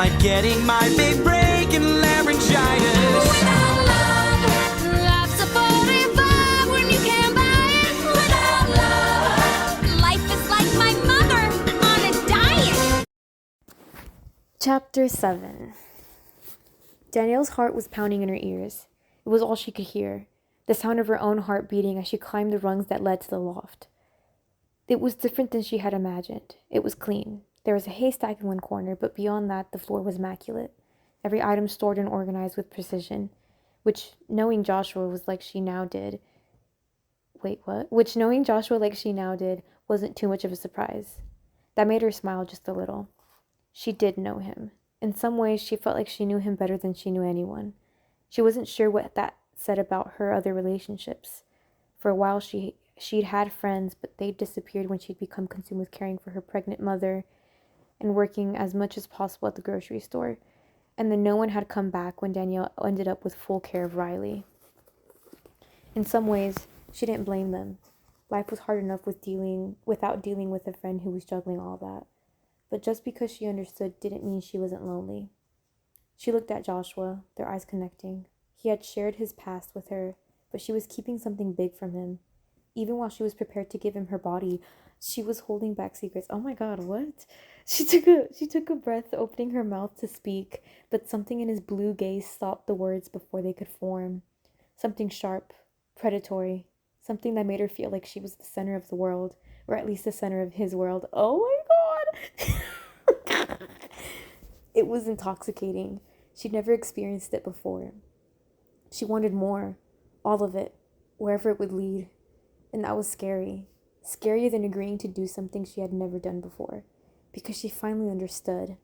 like getting my big break in laryngitis. Without love, life's a 45 when you can't buy it. Without love, life is like my mother on a diet. Chapter 7. Danielle's heart was pounding in her ears. It was all she could hear, the sound of her own heart beating as she climbed the rungs that led to the loft. It was different than she had imagined. It was clean. There was a haystack in one corner, but beyond that, the floor was immaculate. Every item stored and organized with precision, which, knowing Joshua like she now did, wasn't too much of a surprise. That made her smile just a little. She did know him. In some ways, she felt like she knew him better than she knew anyone. She wasn't sure what that said about her other relationships. For a while, she'd had friends, but they'd disappeared when she'd become consumed with caring for her pregnant mother and working as much as possible at the grocery store. And then no one had come back when Danielle ended up with full care of Riley. In some ways, she didn't blame them. Life was hard enough without dealing with a friend who was juggling all that. But just because she understood didn't mean she wasn't lonely. She looked at Joshua, their eyes connecting. He had shared his past with her, but she was keeping something big from him. Even while she was prepared to give him her body, she was holding back secrets. Oh my God, what? She took a breath, opening her mouth to speak, but something in his blue gaze stopped the words before they could form. Something sharp, predatory, something that made her feel like she was the center of the world, or at least the center of his world. Oh my God! It was intoxicating. She'd never experienced it before. She wanted more, all of it, wherever it would lead. And that was scary. Scarier than agreeing to do something she had never done before. Because she finally understood.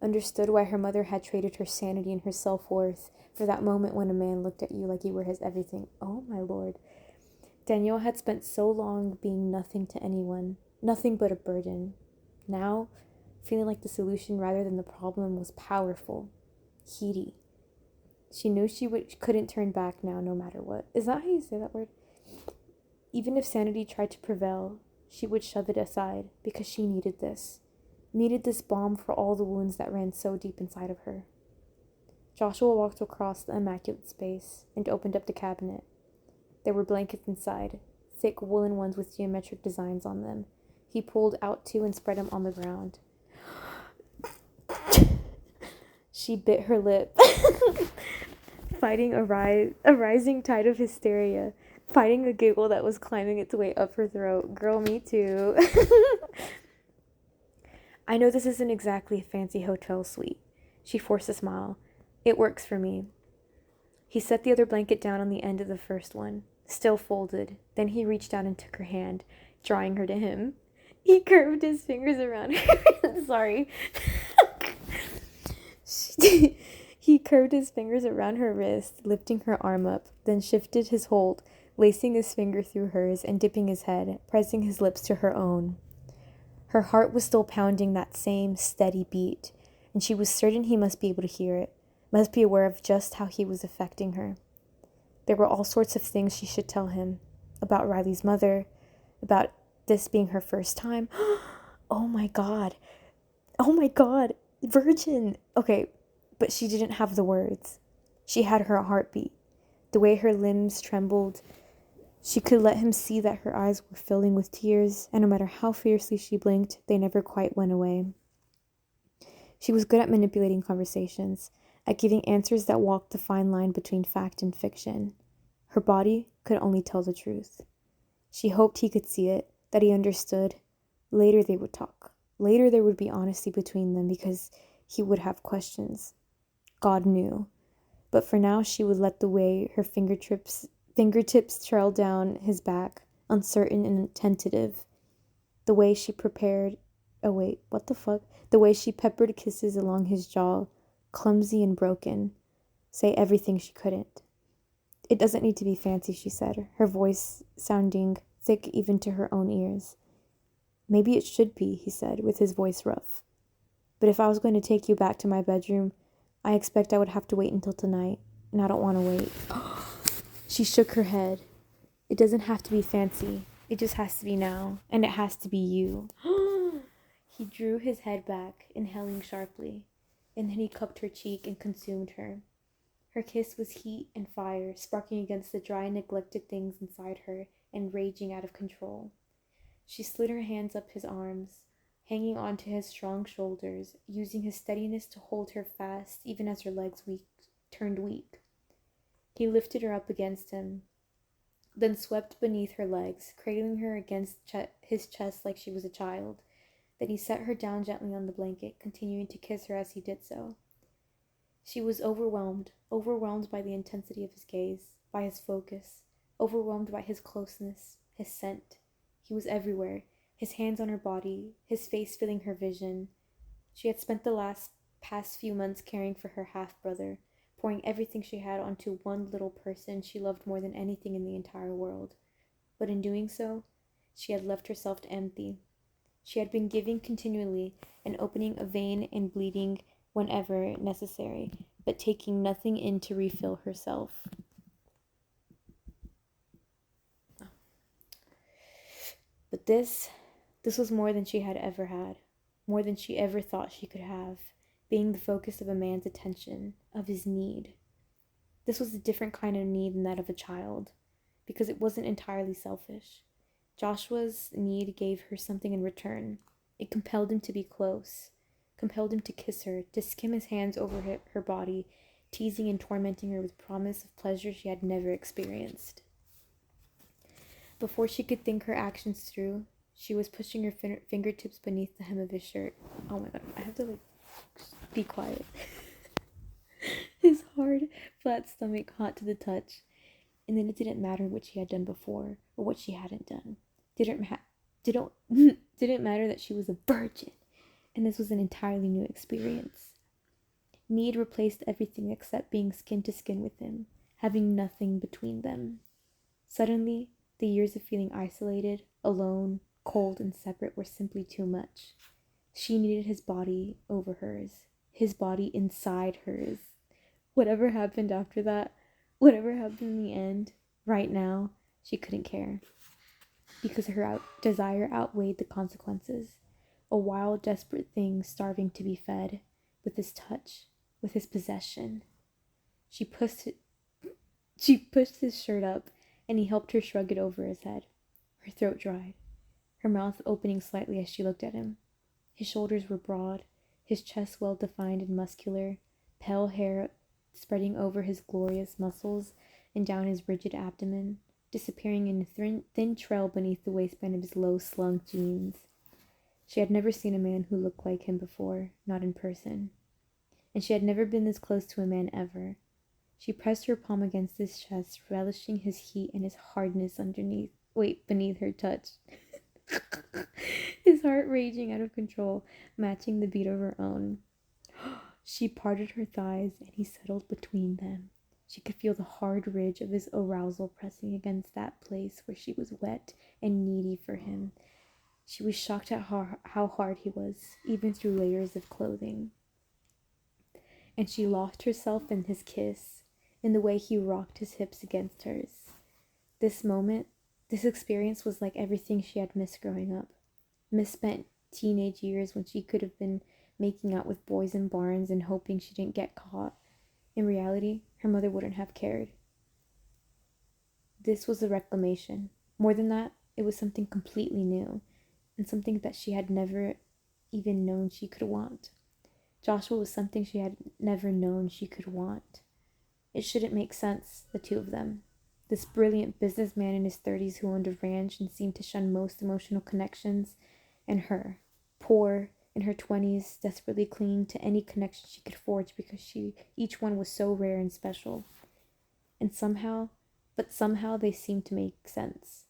Understood why her mother had traded her sanity and her self-worth for that moment when a man looked at you like you were his everything. Oh my Lord. Danielle had spent so long being nothing to anyone. Nothing but a burden. Now, feeling like the solution rather than the problem was powerful. Heady. She knew she couldn't turn back now no matter what. Is that how you say that word? Even if sanity tried to prevail, she would shove it aside because she needed this. Needed this balm for all the wounds that ran so deep inside of her. Joshua walked across the immaculate space and opened up the cabinet. There were blankets inside, thick woolen ones with geometric designs on them. He pulled out 2 and spread them on the ground. She bit her lip, fighting a rising tide of hysteria, fighting a giggle that was climbing its way up her throat. Girl, me too. I know this isn't exactly a fancy hotel suite. She forced a smile. It works for me. He set the other blanket down on the end of the first one, still folded. Then he reached out and took her hand, drawing her to him. He curved his fingers around her. Sorry. He curved his fingers around her wrist, lifting her arm up, then shifted his hold, lacing his finger through hers and dipping his head, pressing his lips to her own. Her heart was still pounding that same steady beat, and she was certain he must be able to hear it, must be aware of just how he was affecting her. There were all sorts of things she should tell him, about Riley's mother, about this being her first time. Oh my God. Oh my God. Virgin. Okay, but she didn't have the words. She had her heartbeat. The way her limbs trembled. She could let him see that her eyes were filling with tears, and no matter how fiercely she blinked, they never quite went away. She was good at manipulating conversations, at giving answers that walked the fine line between fact and fiction. Her body could only tell the truth. She hoped he could see it, that he understood. Later they would talk. Later there would be honesty between them because he would have questions. God knew. But for now she would let the way her fingertips trailed down his back, uncertain and tentative. The way she The way she peppered kisses along his jaw, clumsy and broken. Say everything she couldn't. It doesn't need to be fancy, she said, her voice sounding thick even to her own ears. Maybe it should be, he said, with his voice rough. But if I was going to take you back to my bedroom, I expect I would have to wait until tonight, and I don't want to wait. She shook her head. It doesn't have to be fancy. It just has to be now, and it has to be you. He drew his head back, inhaling sharply. and then he cupped her cheek and consumed her. Her kiss was heat and fire, sparking against the dry, neglected things inside her and raging out of control. She slid her hands up his arms, hanging onto his strong shoulders, using his steadiness to hold her fast even as her legs turned weak. He lifted her up against him, then swept beneath her legs, cradling her against his chest like she was a child. Then he set her down gently on the blanket, continuing to kiss her as he did so. She was overwhelmed by the intensity of his gaze, by his focus, overwhelmed by his closeness, his scent. He was everywhere, his hands on her body, his face filling her vision. She had spent the past few months caring for her half-brother, pouring everything she had onto one little person she loved more than anything in the entire world. But in doing so, she had left herself empty. She had been giving continually and opening a vein and bleeding whenever necessary, but taking nothing in to refill herself. But this was more than she had ever had, more than she ever thought she could have, being the focus of a man's attention, of his need. This was a different kind of need than that of a child, because it wasn't entirely selfish. Joshua's need gave her something in return. It compelled him to be close, compelled him to kiss her, to skim his hands over her body, teasing and tormenting her with promise of pleasure she had never experienced. Before she could think her actions through, she was pushing her fingertips beneath the hem of his shirt. Oh my god, I have to be quiet. His hard, flat stomach hot to the touch. And then it didn't matter what she had done before or what she hadn't done. Didn't matter that she was a virgin, and this was an entirely new experience. Need replaced everything except being skin to skin with him, having nothing between them. Suddenly, the years of feeling isolated, alone, cold, and separate were simply too much. She needed his body over hers, his body inside hers. Whatever happened after that, whatever happened in the end, right now, she couldn't care. Because her desire outweighed the consequences. A wild, desperate thing starving to be fed, with his touch, with his possession. She pushed his shirt up, and he helped her shrug it over his head. Her throat dried, her mouth opening slightly as she looked at him. His shoulders were broad, his chest well-defined and muscular, pale hair spreading over his glorious muscles and down his rigid abdomen, disappearing in a thin trail beneath the waistband of his low-slung jeans. She had never seen a man who looked like him before, not in person. And she had never been this close to a man ever. She pressed her palm against his chest, relishing his heat and his hardness beneath her touch. His heart raging out of control, matching the beat of her own. She parted her thighs, and he settled between them. She could feel the hard ridge of his arousal pressing against that place where she was wet and needy for him. She was shocked at how hard he was, even through layers of clothing. And she lost herself in his kiss, in the way he rocked his hips against hers. This experience was like everything she had missed growing up. Misspent teenage years when she could have been making out with boys in barns and hoping she didn't get caught. In reality, her mother wouldn't have cared. This was a reclamation. More than that, it was something completely new, and something that she had never even known she could want. Joshua was something she had never known she could want. It shouldn't make sense, the two of them. This brilliant businessman in his 30s who owned a ranch and seemed to shun most emotional connections, and her, poor, in her 20s, desperately clinging to any connection she could forge because each one was so rare and special. And somehow they seemed to make sense.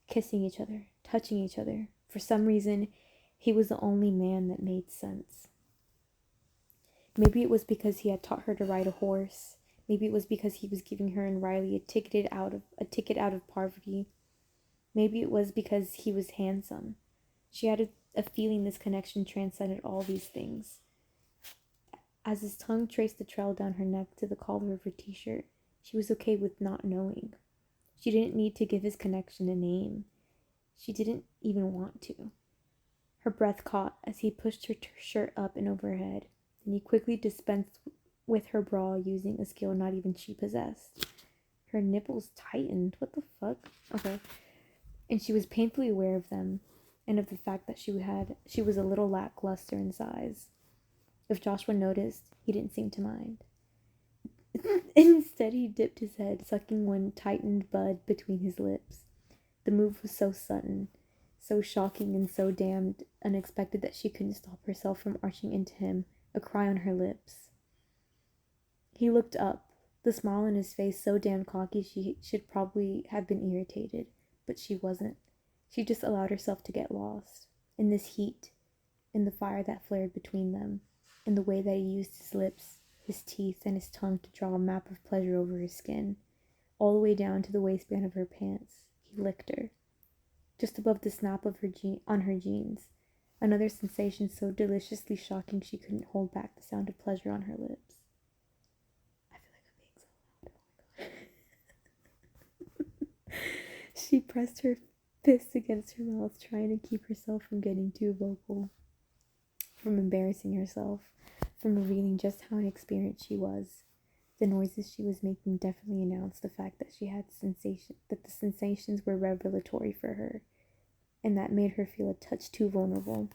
Kissing each other, touching each other. For some reason, he was the only man that made sense. Maybe it was because he had taught her to ride a horse. Maybe it was because he was giving her and Riley a ticket out of poverty. Maybe it was because he was handsome. She had a feeling this connection transcended all these things. As his tongue traced the trail down her neck to the collar of her t-shirt, she was okay with not knowing. She didn't need to give his connection a name. She didn't even want to. Her breath caught as he pushed her shirt up and over her head. Then he quickly dispensed with her bra using a skill not even she possessed. Her nipples tightened. What the fuck? Okay. And she was painfully aware of them, and of the fact that she was a little lackluster in size. If Joshua noticed, he didn't seem to mind. Instead, he dipped his head, sucking one tightened bud between his lips. The move was so sudden, so shocking, and so damned unexpected that she couldn't stop herself from arching into him, a cry on her lips. He looked up, the smile on his face so damn cocky she should probably have been irritated, but she wasn't. She just allowed herself to get lost in this heat, in the fire that flared between them, in the way that he used his lips, his teeth, and his tongue to draw a map of pleasure over her skin, all the way down to the waistband of her pants. He licked her, just above the snap of on her jeans, another sensation so deliciously shocking she couldn't hold back the sound of pleasure on her lips. I feel like I'm being so loud. Oh my god. She pressed her fists against her mouth, trying to keep herself from getting too vocal, from embarrassing herself, from revealing just how inexperienced she was. The noises she was making definitely announced the fact that she had that the sensations were revelatory for her, and that made her feel a touch too vulnerable.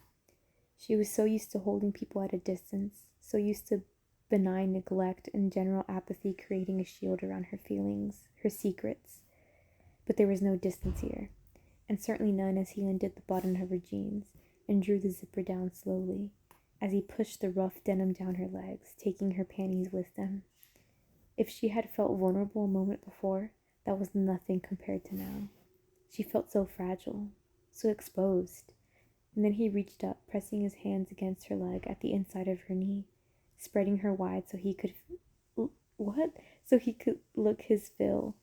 She was so used to holding people at a distance, so used to benign neglect and general apathy creating a shield around her feelings, her secrets. But there was no distance here, and certainly none as he undid the bottom of her jeans and drew the zipper down slowly, as he pushed the rough denim down her legs, taking her panties with them. If she had felt vulnerable a moment before, that was nothing compared to now. She felt so fragile, so exposed. And then he reached up, pressing his hands against her leg at the inside of her knee, spreading her wide so he could look his fill.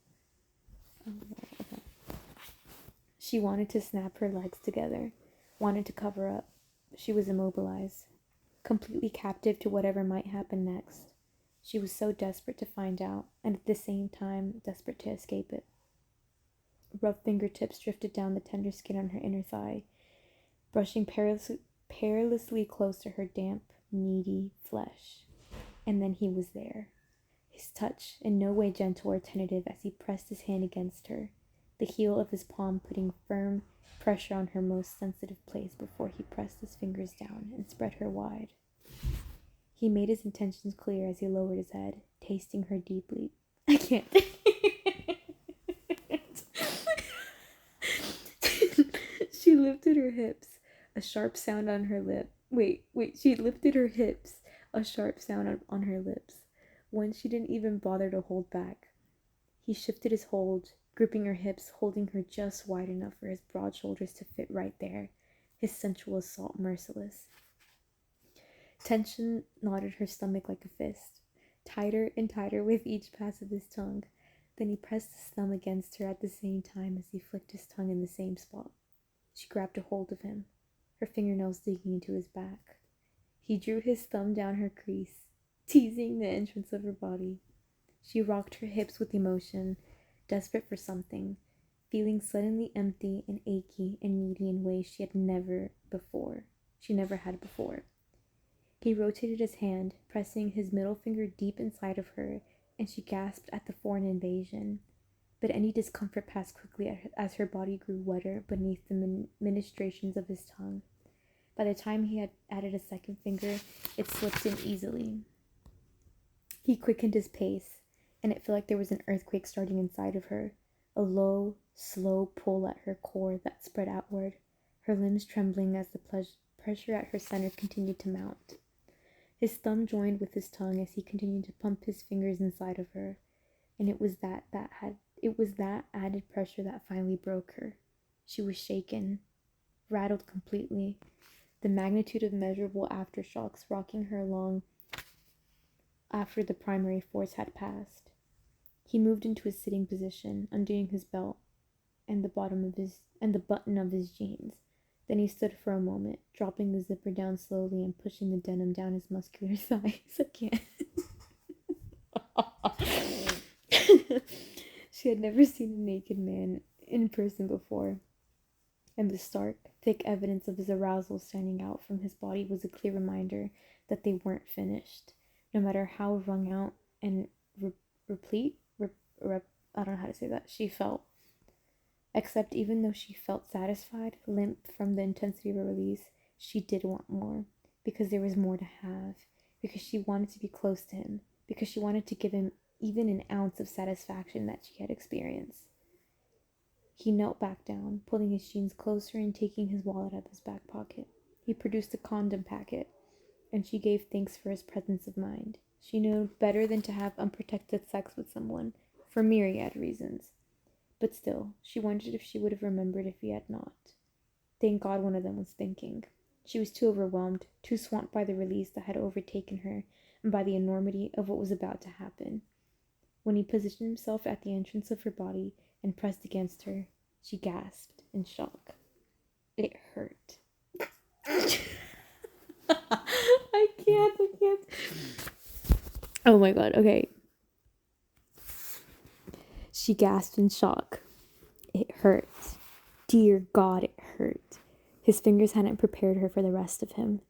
She wanted to snap her legs together, wanted to cover up. She was immobilized, completely captive to whatever might happen next. She was so desperate to find out, and at the same time desperate to escape it. Rough fingertips drifted down the tender skin on her inner thigh, brushing perilously close to her damp, needy flesh. And then he was there. His touch, in no way gentle or tentative as he pressed his hand against her, the heel of his palm putting firm pressure on her most sensitive place before he pressed his fingers down and spread her wide. He made his intentions clear as he lowered his head, tasting her deeply. I can't. She lifted her hips, a sharp sound on her lip. She lifted her hips, a sharp sound on her lips. One she didn't even bother to hold back. He shifted his hold, gripping her hips, holding her just wide enough for his broad shoulders to fit right there, his sensual assault merciless. Tension knotted her stomach like a fist, tighter and tighter with each pass of his tongue. Then he pressed his thumb against her at the same time as he flicked his tongue in the same spot. She grabbed a hold of him, her fingernails digging into his back. He drew his thumb down her crease, teasing the entrance of her body. She rocked her hips with emotion, desperate for something, feeling suddenly empty and achy and needy in ways she never had before. He rotated his hand, pressing his middle finger deep inside of her, and she gasped at the foreign invasion. But any discomfort passed quickly as her body grew wetter beneath the ministrations of his tongue. By the time he had added a second finger, it slipped in easily. He quickened his pace, and it felt like there was an earthquake starting inside of her, a low, slow pull at her core that spread outward, her limbs trembling as the pressure at her center continued to mount. His thumb joined with his tongue as he continued to pump his fingers inside of her, and it was that added pressure that finally broke her. She was shaken, rattled completely, the magnitude of measurable aftershocks rocking her along after the primary force had passed. He moved into a sitting position, undoing his belt and the button of his jeans. Then he stood for a moment, dropping the zipper down slowly and pushing the denim down his muscular thighs. I can't. She had never seen a naked man in person before. and the stark, thick evidence of his arousal standing out from his body was a clear reminder that they weren't finished, no matter how wrung out and replete, I don't know how to say that, she felt. Except even though she felt satisfied, limp from the intensity of her release, she did want more, because there was more to have, because she wanted to be close to him, because she wanted to give him even an ounce of satisfaction that she had experienced. He knelt back down, pulling his jeans closer and taking his wallet out of his back pocket. He produced a condom packet, and she gave thanks for his presence of mind. She knew better than to have unprotected sex with someone, for myriad reasons. But still, she wondered if she would have remembered if he had not. Thank God one of them was thinking. She was too overwhelmed, too swamped by the release that had overtaken her, and by the enormity of what was about to happen. When he positioned himself at the entrance of her body and pressed against her, she gasped in shock. It hurt. I can't. Oh my God, okay. She gasped in shock. It hurt. Dear God, it hurt. His fingers hadn't prepared her for the rest of him.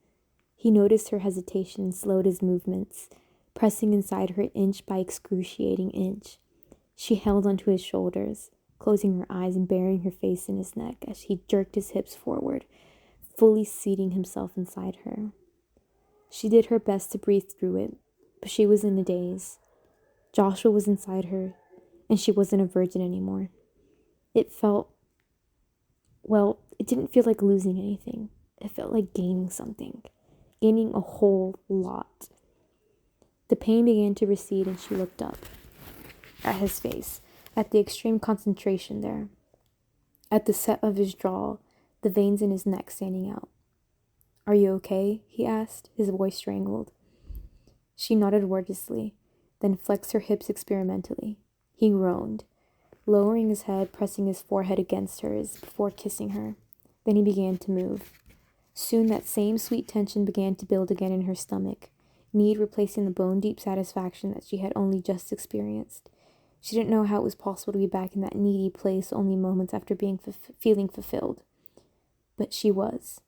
He noticed her hesitation and slowed his movements, pressing inside her inch by excruciating inch. She held onto his shoulders, closing her eyes and burying her face in his neck as he jerked his hips forward, fully seating himself inside her. She did her best to breathe through it, but she was in a daze. Joshua was inside her, and she wasn't a virgin anymore. It didn't feel like losing anything. It felt like gaining something, gaining a whole lot. The pain began to recede, and she looked up at his face, at the extreme concentration there, at the set of his jaw, the veins in his neck standing out. Are you okay? He asked, his voice strangled. She nodded wordlessly, then flexed her hips experimentally. He groaned, lowering his head, pressing his forehead against hers before kissing her. Then he began to move. Soon that same sweet tension began to build again in her stomach, need replacing the bone-deep satisfaction that she had only just experienced. She didn't know how it was possible to be back in that needy place only moments after feeling fulfilled. But she was.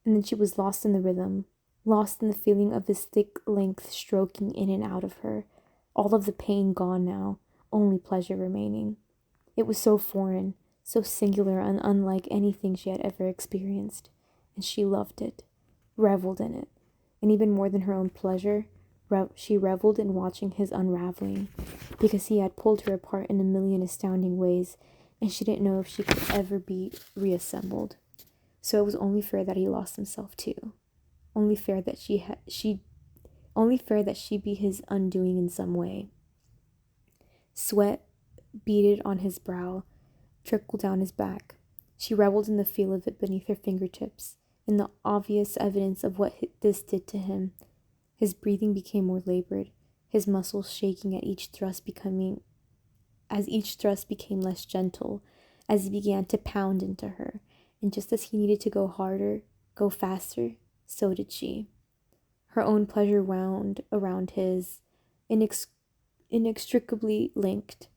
And then she was lost in the rhythm, lost in the feeling of his thick length stroking in and out of her. All of the pain gone now, only pleasure remaining. It was so foreign, so singular and unlike anything she had ever experienced. And she loved it, reveled in it. And even more than her own pleasure, she reveled in watching his unraveling, because he had pulled her apart in a million astounding ways, and she didn't know if she could ever be reassembled. So it was only fair that he lost himself too. Only fair that she be his undoing in some way. Sweat beaded on his brow, trickled down his back. She reveled in the feel of it beneath her fingertips, in the obvious evidence of what this did to him. His breathing became more labored, his muscles shaking at each thrust became less gentle, as he began to pound into her, and just as he needed to go harder, go faster, so did she. Her own pleasure wound around his, inextricably linked.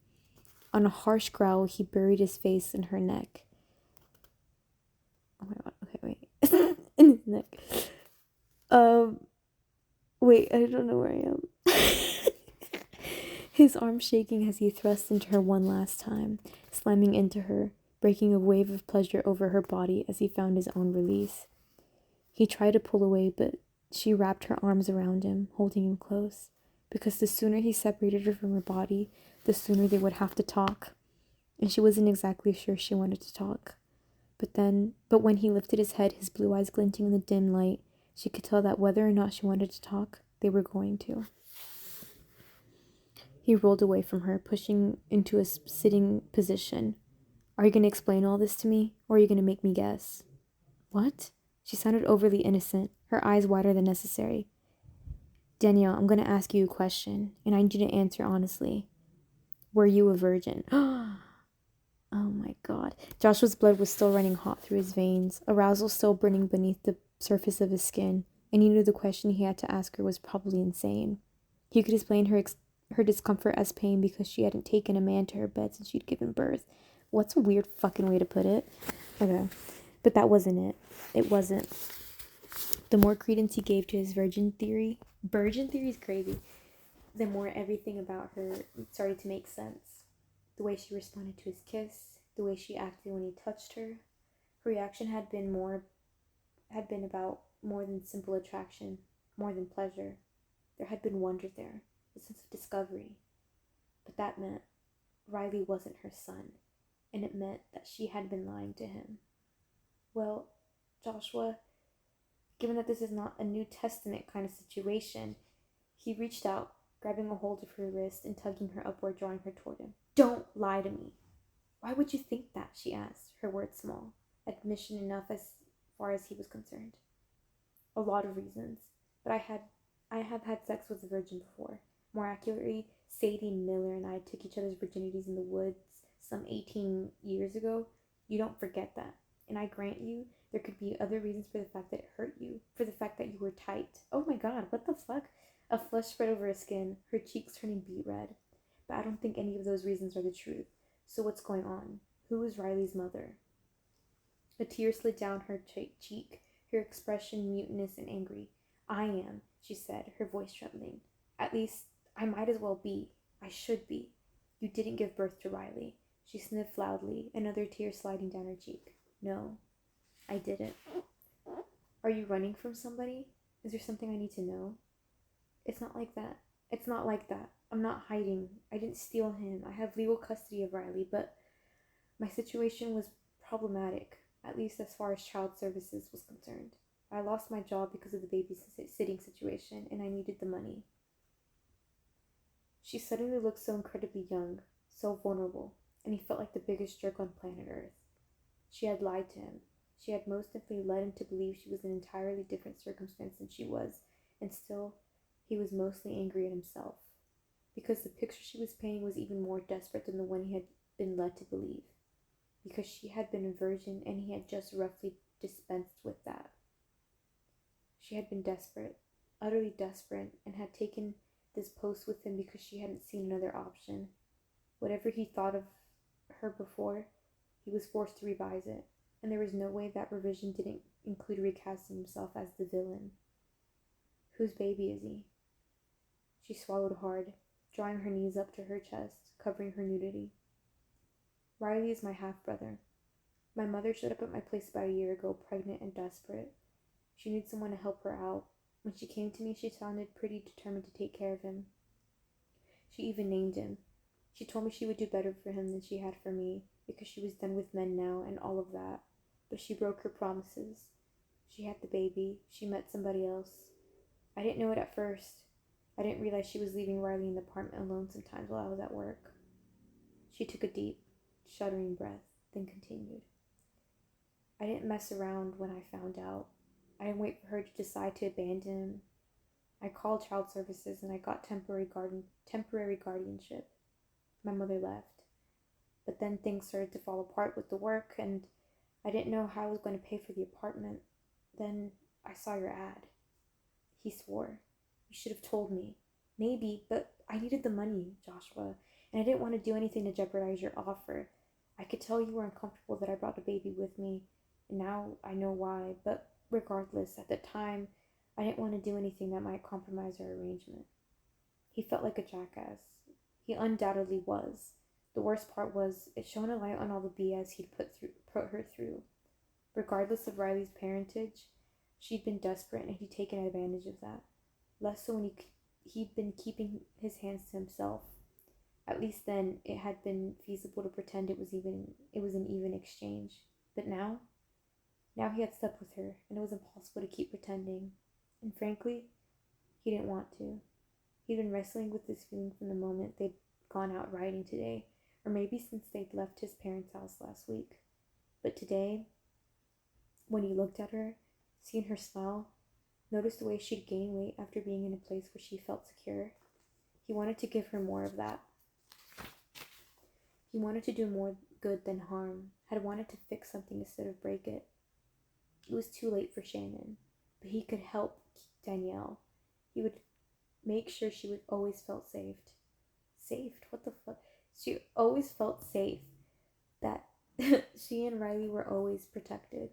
On a harsh growl, he buried his face in her neck. Oh my God, okay, wait. In his neck. Wait, I don't know where I am. His arm shaking as he thrust into her one last time, slamming into her, breaking a wave of pleasure over her body as he found his own release. He tried to pull away, but she wrapped her arms around him, holding him close, because the sooner he separated her from her body, the sooner they would have to talk. And she wasn't exactly sure she wanted to talk. But when he lifted his head, his blue eyes glinting in the dim light, she could tell that whether or not she wanted to talk, they were going to. He rolled away from her, pushing into a sitting position. Are you going to explain all this to me, or are you going to make me guess? What? She sounded overly innocent, her eyes wider than necessary. Danielle, I'm going to ask you a question, and I need you to answer honestly. Were you a virgin? Oh my God. Joshua's blood was still running hot through his veins, arousal still burning beneath the surface of his skin, and he knew the question he had to ask her was probably insane. He could explain her discomfort as pain because she hadn't taken a man to her bed since she'd given birth. What's a weird fucking way to put it? Okay. But that wasn't it. It wasn't. The more credence he gave to his virgin theory is crazy, the more everything about her started to make sense. The way she responded to his kiss, the way she acted when he touched her. Her reaction had been about more than simple attraction, more than pleasure. There had been wonder there, a sense of discovery. But that meant Riley wasn't her son, and it meant that she had been lying to him. Well, Joshua, given that this is not a New Testament kind of situation, he reached out, grabbing a hold of her wrist and tugging her upward, drawing her toward him. Don't lie to me. Why would you think that? She asked, her words small, admission enough as far as he was concerned. A lot of reasons, but I have had sex with a virgin before. More accurately, Sadie Miller and I took each other's virginities in the woods some 18 years ago. You don't forget that. And I grant you, there could be other reasons for the fact that it hurt you, for the fact that you were tight. Oh my god, what the fuck? A flush spread over her skin, her cheeks turning beet red. But I don't think any of those reasons are the truth. So what's going on? Who is Riley's mother? A tear slid down her cheek, her expression mutinous and angry. I am, she said, her voice trembling. At least, I might as well be. I should be. You didn't give birth to Riley. She sniffed loudly, another tear sliding down her cheek. No, I didn't. Are you running from somebody? Is there something I need to know? It's not like that. It's not like that. I'm not hiding. I didn't steal him. I have legal custody of Riley, but my situation was problematic, at least as far as child services was concerned. I lost my job because of the babysitting situation, and I needed the money. She suddenly looked so incredibly young, so vulnerable, and he felt like the biggest jerk on planet Earth. She had lied to him. She had most definitely led him to believe she was in an entirely different circumstance than she was, and still, he was mostly angry at himself, because the picture she was painting was even more desperate than the one he had been led to believe, because she had been a virgin and he had just roughly dispensed with that. She had been desperate, utterly desperate, and had taken this post with him because she hadn't seen another option. Whatever he thought of her before, he was forced to revise it, and there was no way that revision didn't include recasting himself as the villain. Whose baby is he? She swallowed hard, drawing her knees up to her chest, covering her nudity. Riley is my half-brother. My mother showed up at my place about a year ago, pregnant and desperate. She needed someone to help her out. When she came to me, she sounded pretty determined to take care of him. She even named him. She told me she would do better for him than she had for me, because she was done with men now and all of that. But she broke her promises. She had the baby. She met somebody else. I didn't know it at first. I didn't realize she was leaving Riley in the apartment alone sometimes while I was at work. She took a deep, shuddering breath, then continued. I didn't mess around when I found out. I didn't wait for her to decide to abandon him. I called child services and I got temporary guardianship. My mother left. But then things started to fall apart with the work, and I didn't know how I was going to pay for the apartment. Then I saw your ad. He swore. You should have told me. Maybe, but I needed the money, Joshua, and I didn't want to do anything to jeopardize your offer. I could tell you were uncomfortable that I brought a baby with me, and now I know why, but regardless, at the time, I didn't want to do anything that might compromise our arrangement. He felt like a jackass. He undoubtedly was. The worst part was, it shone a light on all the BS he'd put her through. Regardless of Riley's parentage, she'd been desperate and he'd taken advantage of that. Less so when he'd been keeping his hands to himself. At least then, it had been feasible to pretend it was an even exchange. But now he had slept with her, and it was impossible to keep pretending. And frankly, he didn't want to. He'd been wrestling with this feeling from the moment they'd gone out riding today, or maybe since they'd left his parents' house last week. But today, when he looked at her, seeing her smile, noticed the way she'd gained weight after being in a place where she felt secure, he wanted to give her more of that. He wanted to do more good than harm, had wanted to fix something instead of break it. It was too late for Shannon, but he could help Danielle. He would make sure she would always felt safe. Saved? What the fuck? She always felt safe. That she and Riley were always protected.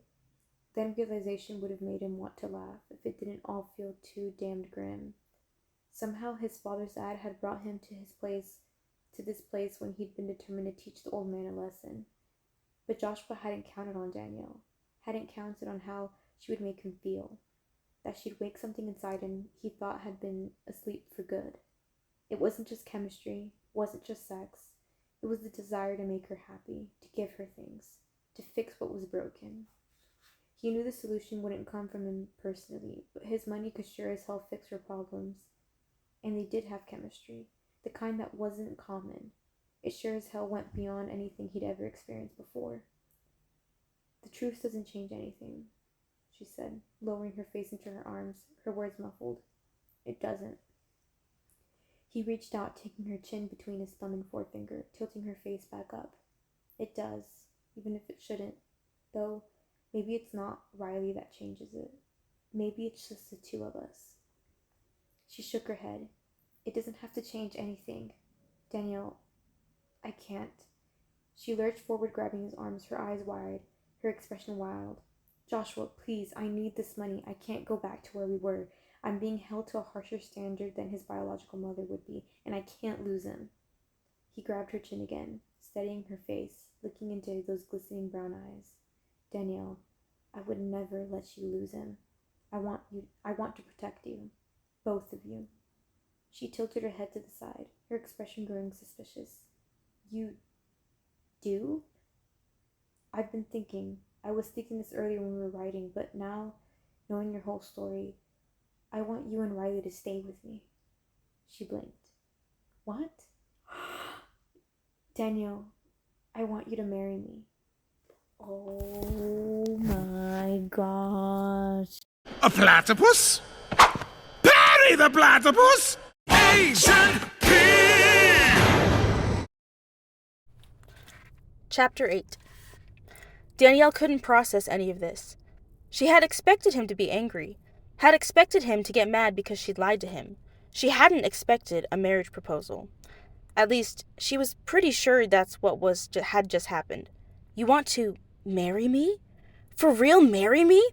Then realization would have made him want to laugh if it didn't all feel too damned grim. Somehow his father's ad had brought him to this place when he'd been determined to teach the old man a lesson. But Joshua hadn't counted on Danielle, hadn't counted on how she would make him feel, that she'd wake something inside him he thought had been asleep for good. It wasn't just chemistry, wasn't just sex. It was the desire to make her happy, to give her things, to fix what was broken. He knew the solution wouldn't come from him personally, but his money could sure as hell fix her problems. And they did have chemistry, the kind that wasn't common. It sure as hell went beyond anything he'd ever experienced before. The truth doesn't change anything, she said, lowering her face into her arms, her words muffled. It doesn't. He reached out, taking her chin between his thumb and forefinger, tilting her face back up. It does, even if it shouldn't. Though, maybe it's not Riley that changes it. Maybe it's just the two of us. She shook her head. It doesn't have to change anything. Danielle, I can't. She lurched forward, grabbing his arms, her eyes wide, her expression wild. Joshua, please, I need this money. I can't go back to where we were. I'm being held to a harsher standard than his biological mother would be, and I can't lose him. He grabbed her chin again, steadying her face, looking into those glistening brown eyes. Danielle, I would never let you lose him. I want to protect you. Both of you. She tilted her head to the side, her expression growing suspicious. You do? I've been thinking. I was thinking this earlier when we were writing, but now, knowing your whole story, I want you and Riley to stay with me. She blinked. What? Danielle, I want you to marry me. Oh my gosh. A platypus? Parry the platypus! Agent P! Chapter 8. Danielle couldn't process any of this. She had expected him to be angry, had expected him to get mad because she'd lied to him. She hadn't expected a marriage proposal. At least, she was pretty sure that's what had just happened. You want to marry me? For real, marry me?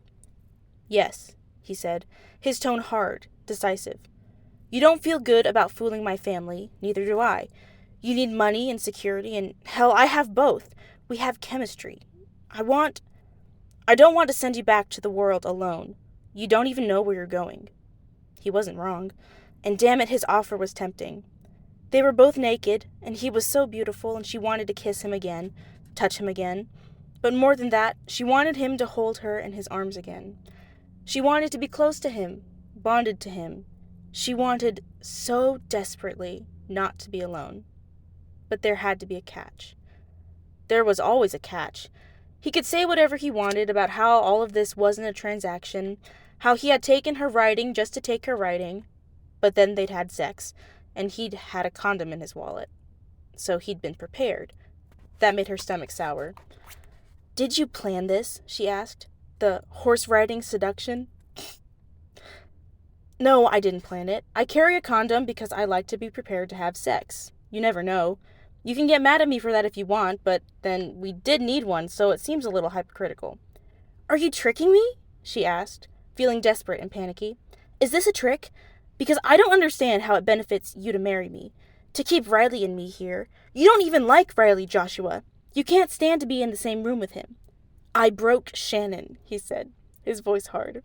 Yes, he said, his tone hard, decisive. You don't feel good about fooling my family, neither do I. You need money and security, and hell, I have both. We have chemistry. I don't want to send you back to the world alone. You don't even know where you're going. He wasn't wrong, and damn it, his offer was tempting. They were both naked, and he was so beautiful, and she wanted to kiss him again, touch him again. But more than that, she wanted him to hold her in his arms again. She wanted to be close to him, bonded to him. She wanted so desperately not to be alone. But there had to be a catch. There was always a catch. He could say whatever he wanted about how all of this wasn't a transaction, how he had taken her writing just to take her writing, but then they'd had sex, and he'd had a condom in his wallet. So he'd been prepared. That made her stomach sour. Did you plan this? She asked. The horse-riding seduction? No, I didn't plan it. I carry a condom because I like to be prepared to have sex. You never know. You can get mad at me for that if you want, but then we did need one, so it seems a little hypocritical. Are you tricking me? She asked, feeling desperate and panicky. Is this a trick? Because I don't understand how it benefits you to marry me. To keep Riley and me here. You don't even like Riley, Joshua. You can't stand to be in the same room with him. I broke Shannon, he said, his voice hard.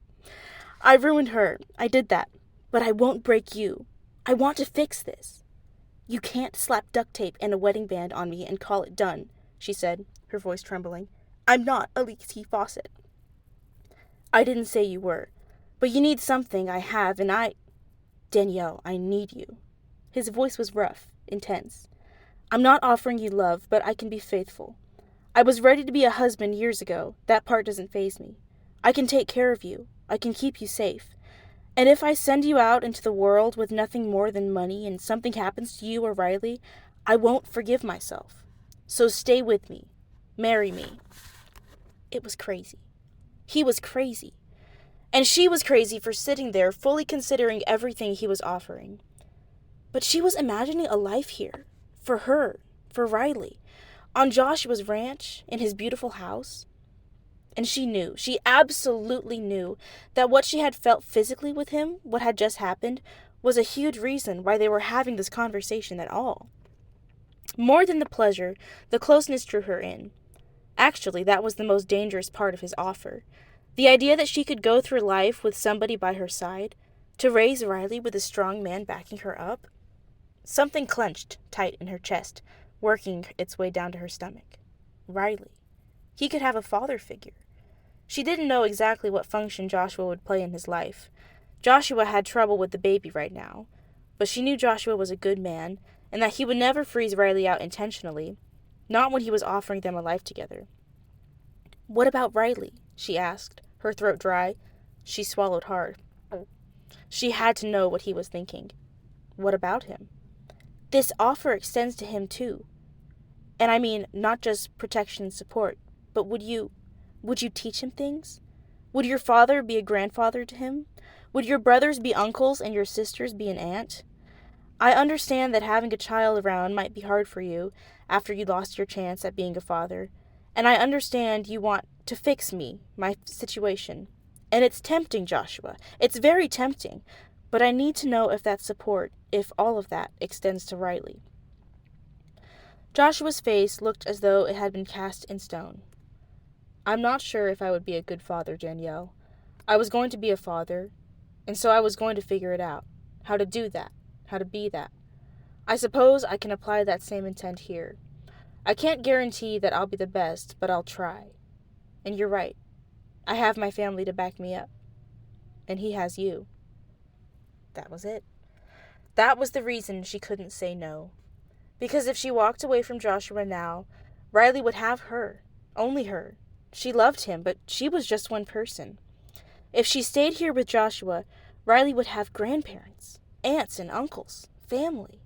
I ruined her. I did that. But I won't break you. I want to fix this. You can't slap duct tape and a wedding band on me and call it done, she said, her voice trembling. I'm not a leaky faucet. I didn't say you were. But you need something I have, and Danielle, I need you. His voice was rough, intense. I'm not offering you love, but I can be faithful. I was ready to be a husband years ago. That part doesn't faze me. I can take care of you. I can keep you safe. And if I send you out into the world with nothing more than money and something happens to you or Riley, I won't forgive myself. So stay with me. Marry me. It was crazy. He was crazy. And she was crazy for sitting there, fully considering everything he was offering. But she was imagining a life here. For her. For Riley. On Joshua's ranch. In his beautiful house. And she absolutely knew, that what she had felt physically with him, what had just happened, was a huge reason why they were having this conversation at all. More than the pleasure, the closeness drew her in. Actually, that was the most dangerous part of his offer. The idea that she could go through life with somebody by her side, to raise Riley with a strong man backing her up. Something clenched tight in her chest, working its way down to her stomach. Riley. He could have a father figure. She didn't know exactly what function Joshua would play in his life. Joshua had trouble with the baby right now, but she knew Joshua was a good man, and that he would never freeze Riley out intentionally, not when he was offering them a life together. "What about Riley?" she asked, her throat dry. She swallowed hard. She had to know what he was thinking. What about him? This offer extends to him too. And I mean, not just protection and support, but would you teach him things? Would your father be a grandfather to him? Would your brothers be uncles and your sisters be an aunt? I understand that having a child around might be hard for you after you lost your chance at being a father, and I understand you want to fix me, my situation. And it's tempting, Joshua. It's very tempting. But I need to know if that support, if all of that, extends to Riley. Joshua's face looked as though it had been cast in stone. "I'm not sure if I would be a good father, Danielle. I was going to be a father, and so I was going to figure it out. How to do that. How to be that. I suppose I can apply that same intent here. I can't guarantee that I'll be the best, but I'll try. And you're right. I have my family to back me up. And he has you." That was it. That was the reason she couldn't say no. Because if she walked away from Joshua now, Riley would have her. Only her. She loved him, but she was just one person. If she stayed here with Joshua, Riley would have grandparents, aunts and uncles, family.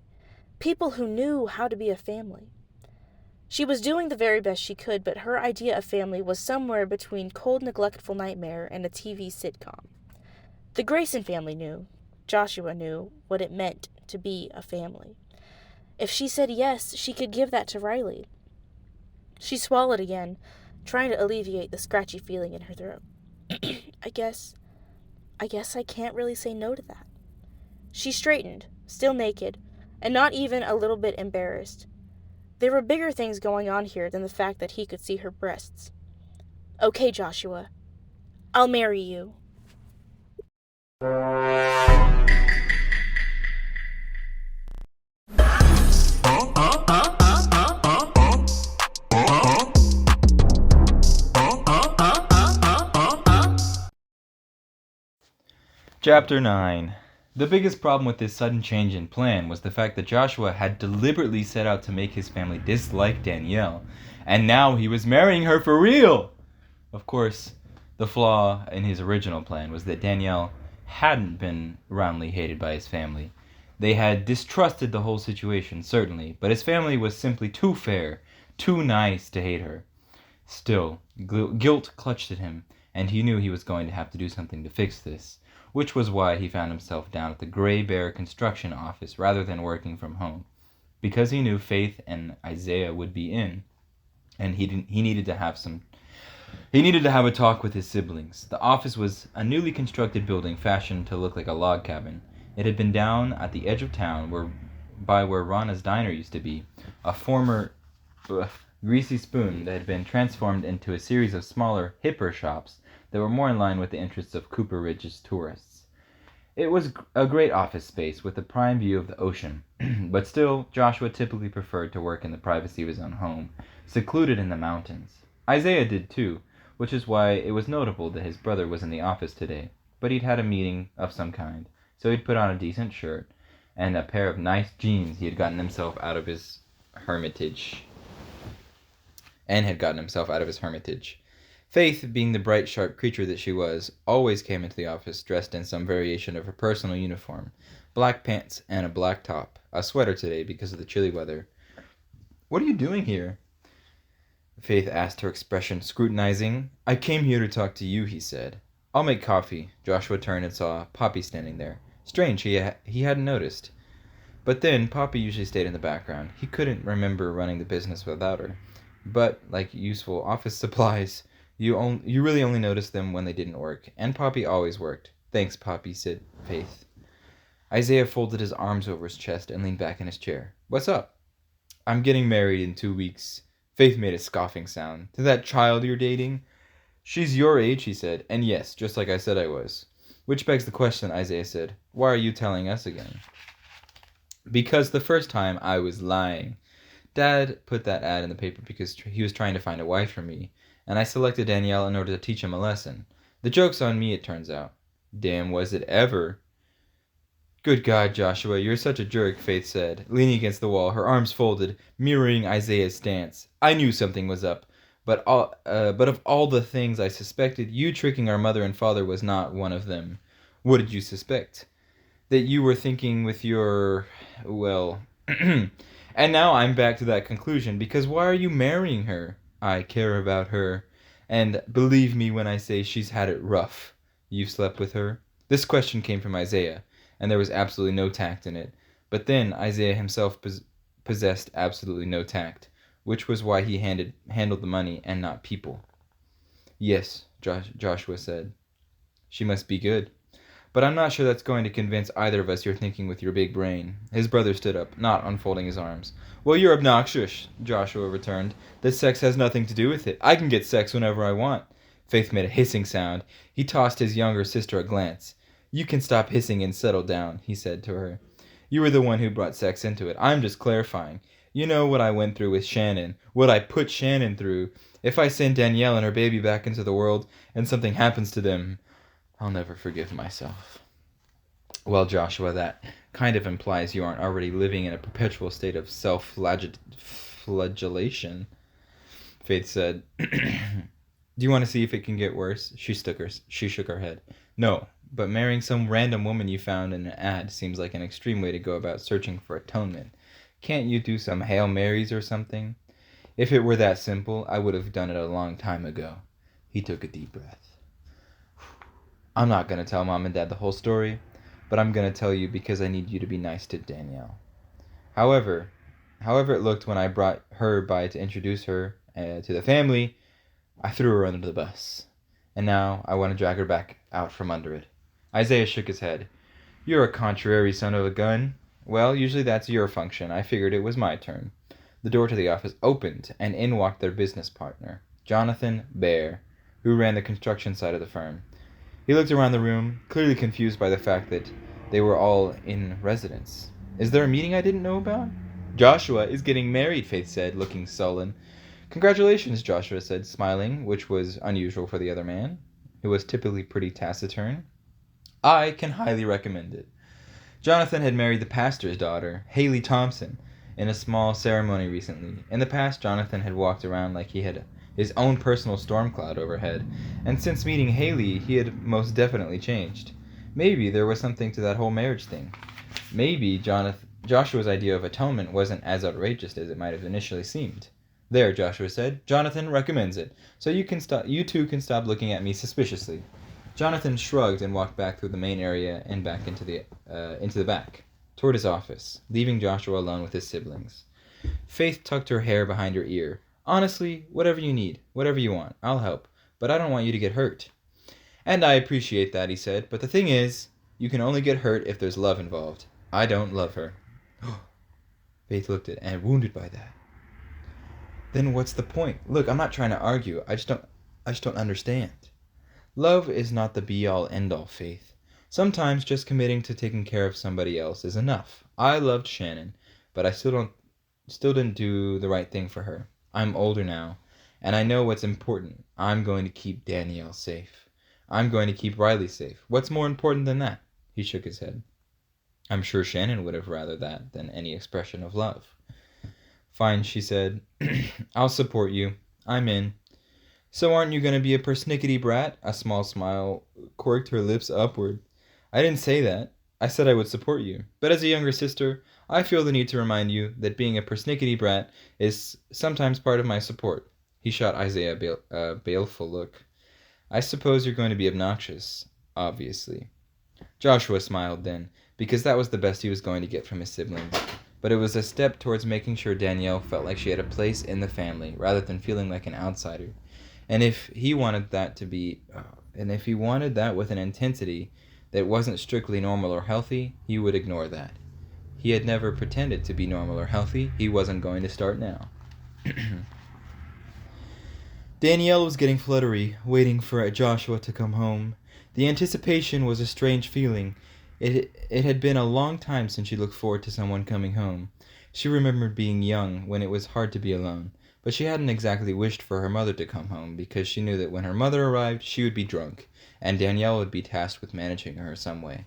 People who knew how to be a family. She was doing the very best she could, but her idea of family was somewhere between cold, neglectful nightmare and a TV sitcom. The Grayson family knew, Joshua knew, what it meant to be a family. If she said yes, she could give that to Riley. She swallowed again, trying to alleviate the scratchy feeling in her throat. I guess I can't really say no to that. She straightened, still naked, and not even a little bit embarrassed. There were bigger things going on here than the fact that he could see her breasts. "Okay, Joshua. I'll marry you." Chapter 9. The biggest problem with this sudden change in plan was the fact that Joshua had deliberately set out to make his family dislike Danielle, and now he was marrying her for real! Of course, the flaw in his original plan was that Danielle hadn't been roundly hated by his family. They had distrusted the whole situation, certainly, but his family was simply too fair, too nice to hate her. Still, guilt clutched at him, and he knew he was going to have to do something to fix this, which was why he found himself down at the Gray Bear construction office rather than working from home. Because he knew Faith and Isaiah would be in, and he needed to have a talk with his siblings. The office was a newly constructed building fashioned to look like a log cabin. It had been down at the edge of town where Rana's diner used to be, a former greasy spoon that had been transformed into a series of smaller, hipper shops that were more in line with the interests of Cooper Ridge's tourists. It was a great office space with a prime view of the ocean, but still, Joshua typically preferred to work in the privacy of his own home, secluded in the mountains. Isaiah did too, which is why it was notable that his brother was in the office today, but he'd had a meeting of some kind, so he'd put on a decent shirt and a pair of nice jeans he had gotten himself out of his hermitage. Faith, being the bright, sharp creature that she was, always came into the office dressed in some variation of her personal uniform, black pants and a black top, a sweater today because of the chilly weather. "What are you doing here?" Faith asked, her expression scrutinizing. "I came here to talk to you," he said. "I'll make coffee." Joshua turned and saw Poppy standing there. Strange, he hadn't noticed. But then, Poppy usually stayed in the background. He couldn't remember running the business without her. But, like useful office supplies, You really only noticed them when they didn't work. And Poppy always worked. Thanks, Poppy, said Faith. Isaiah folded his arms over his chest and leaned back in his chair. What's up? I'm getting married in 2 weeks. Faith made a scoffing sound. To that child you're dating? She's your age, he said. And yes, just like I said I was. Which begs the question, Isaiah said. Why are you telling us again? Because the first time I was lying. Dad put that ad in the paper because he was trying to find a wife for me, and I selected Danielle in order to teach him a lesson. The joke's on me, it turns out. Damn, was it ever? Good God, Joshua, you're such a jerk, Faith said, leaning against the wall, her arms folded, mirroring Isaiah's stance. I knew something was up, but of all the things I suspected, you tricking our mother and father was not one of them. What did you suspect? That you were thinking with your... well... And now I'm back to that conclusion, because why are you marrying her? I care about her. And believe me when I say she's had it rough. You've slept with her? This question came from Isaiah, and there was absolutely no tact in it. But then Isaiah himself possessed absolutely no tact, which was why he handled the money and not people. Yes, Joshua said. She must be good. But I'm not sure that's going to convince either of us you're thinking with your big brain. His brother stood up, not unfolding his arms. Well, you're obnoxious, Joshua returned. That sex has nothing to do with it. I can get sex whenever I want. Faith made a hissing sound. He tossed his younger sister a glance. You can stop hissing and settle down, he said to her. You were the one who brought sex into it. I'm just clarifying. You know what I went through with Shannon, what I put Shannon through. If I send Danielle and her baby back into the world and something happens to them, I'll never forgive myself. Well, Joshua, that kind of implies you aren't already living in a perpetual state of self-flagellation, Faith said. Do you want to see if it can get worse? She shook her head. No, but marrying some random woman you found in an ad seems like an extreme way to go about searching for atonement. Can't you do some Hail Marys or something? If it were that simple, I would have done it a long time ago. He took a deep breath. I'm not going to tell Mom and Dad the whole story, but I'm going to tell you because I need you to be nice to Danielle. However it looked when I brought her by to introduce her to the family, I threw her under the bus. And now I want to drag her back out from under it. Isaiah shook his head. You're a contrary son of a gun. Well, usually that's your function. I figured it was my turn. The door to the office opened, and in walked their business partner, Jonathan Bear, who ran the construction side of the firm. He looked around the room, clearly confused by the fact that they were all in residence. Is there a meeting I didn't know about? Joshua is getting married, Faith said, looking sullen. Congratulations, Joshua said, smiling, which was unusual for the other man, who was typically pretty taciturn. I can highly recommend it. Jonathan had married the pastor's daughter, Haley Thompson, in a small ceremony recently. In the past, Jonathan had walked around like he had his own personal storm cloud overhead, and since meeting Haley, he had most definitely changed. Maybe there was something to that whole marriage thing. Maybe Joshua's idea of atonement wasn't as outrageous as it might have initially seemed. There, Joshua said. Jonathan recommends it, so you two can stop looking at me suspiciously. Jonathan shrugged and walked back through the main area and back into the back, toward his office, leaving Joshua alone with his siblings. Faith tucked her hair behind her ear. Honestly, whatever you need, whatever you want, I'll help, but I don't want you to get hurt. And I appreciate that, he said, but the thing is, you can only get hurt if there's love involved. I don't love her. Faith looked at Anne, wounded by that. Then what's the point? Look, I'm not trying to argue. I just don't understand. Love is not the be-all, end-all, Faith. Sometimes just committing to taking care of somebody else is enough. I loved Shannon, but I still didn't do the right thing for her. I'm older now, and I know what's important. I'm going to keep Danielle safe. I'm going to keep Riley safe. What's more important than that? He shook his head. I'm sure Shannon would have rather that than any expression of love. Fine, she said. I'll support you. I'm in. So aren't you going to be a persnickety brat? A small smile quirked her lips upward. I didn't say that. I said I would support you. But as a younger sister, I feel the need to remind you that being a persnickety brat is sometimes part of my support. He shot Isaiah a baleful look. I suppose you're going to be obnoxious, obviously. Joshua smiled then, because that was the best he was going to get from his siblings. But it was a step towards making sure Danielle felt like she had a place in the family, rather than feeling like an outsider. And if he wanted that with an intensity that wasn't strictly normal or healthy, he would ignore that. He had never pretended to be normal or healthy. He wasn't going to start now. Danielle was getting fluttery, waiting for Joshua to come home. The anticipation was a strange feeling. It had been a long time since she looked forward to someone coming home. She remembered being young, when it was hard to be alone. But she hadn't exactly wished for her mother to come home, because she knew that when her mother arrived, she would be drunk, and Danielle would be tasked with managing her some way.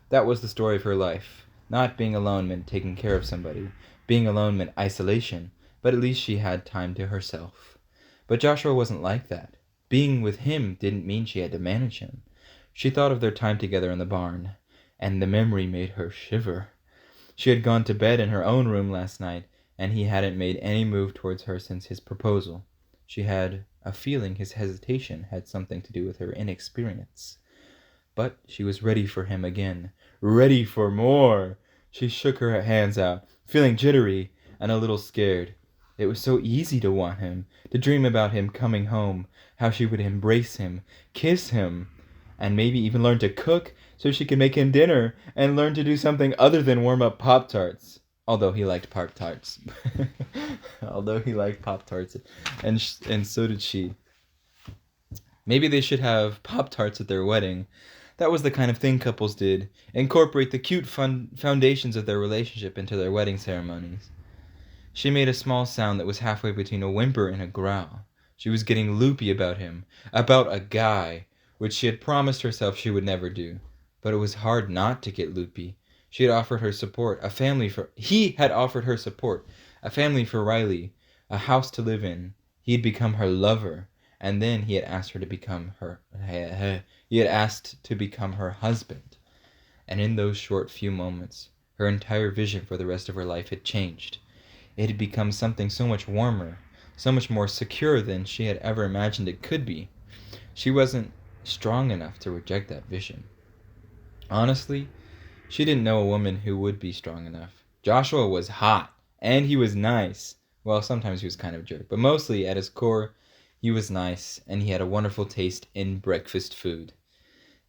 That was the story of her life. Not being alone meant taking care of somebody. Being alone meant isolation, but at least she had time to herself. But Joshua wasn't like that. Being with him didn't mean she had to manage him. She thought of their time together in the barn, and the memory made her shiver. She had gone to bed in her own room last night, and he hadn't made any move towards her since his proposal. She had a feeling his hesitation had something to do with her inexperience. But she was ready for him again. Ready for more! She shook her hands out, feeling jittery and a little scared. It was so easy to want him, to dream about him coming home, how she would embrace him, kiss him, and maybe even learn to cook so she could make him dinner and learn to do something other than warm up Pop-Tarts. Although he liked Pop-Tarts. And so did she. Maybe they should have Pop-Tarts at their wedding. That was the kind of thing couples did. Incorporate the cute foundations of their relationship into their wedding ceremonies. She made a small sound that was halfway between a whimper and a growl. She was getting loopy about him, about a guy, which she had promised herself she would never do. But it was hard not to get loopy. He had offered her support, a family for Riley, a house to live in. He had become her lover, and then he had asked to become her husband. And in those short few moments, her entire vision for the rest of her life had changed. It had become something so much warmer, so much more secure than she had ever imagined it could be. She wasn't strong enough to reject that vision. Honestly, she didn't know a woman who would be strong enough. Joshua was hot, and he was nice. Well, sometimes he was kind of a jerk, but mostly at his core, he was nice, and he had a wonderful taste in breakfast food.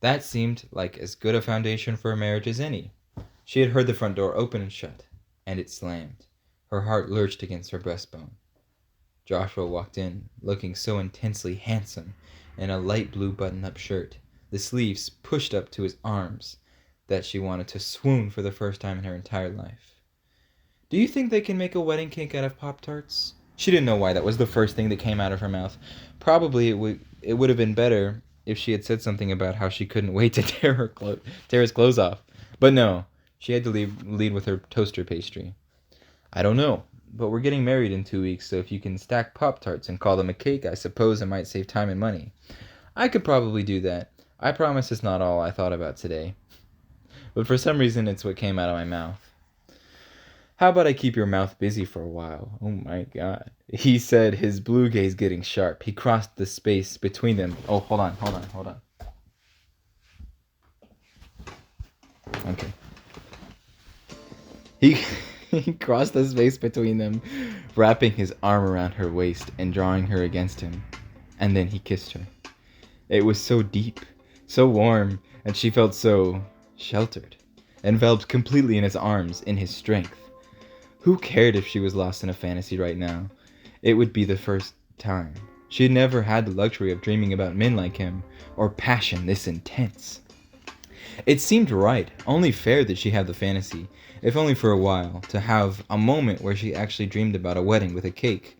That seemed like as good a foundation for a marriage as any. She had heard the front door open and shut, and it slammed. Her heart lurched against her breastbone. Joshua walked in, looking so intensely handsome, in a light blue button-up shirt, the sleeves pushed up to his arms, that she wanted to swoon for the first time in her entire life. Do you think they can make a wedding cake out of Pop-Tarts? She didn't know why that was the first thing that came out of her mouth. Probably it would have been better if she had said something about how she couldn't wait to tear his clothes off. But no, she had to lead with her toaster pastry. I don't know, but we're getting married in 2 weeks, so if you can stack Pop-Tarts and call them a cake, I suppose it might save time and money. I could probably do that. I promise it's not all I thought about today. But for some reason, it's what came out of my mouth. How about I keep your mouth busy for a while? Oh my god. He said, his blue gaze getting sharp. He crossed the space between them. Oh, hold on. Okay. He crossed the space between them, wrapping his arm around her waist and drawing her against him. And then he kissed her. It was so deep, so warm, and she felt so sheltered, enveloped completely in his arms, in his strength. Who cared if she was lost in a fantasy right now? It would be the first time. She had never had the luxury of dreaming about men like him, or passion this intense. It seemed right, only fair that she have the fantasy, if only for a while, to have a moment where she actually dreamed about a wedding with a cake,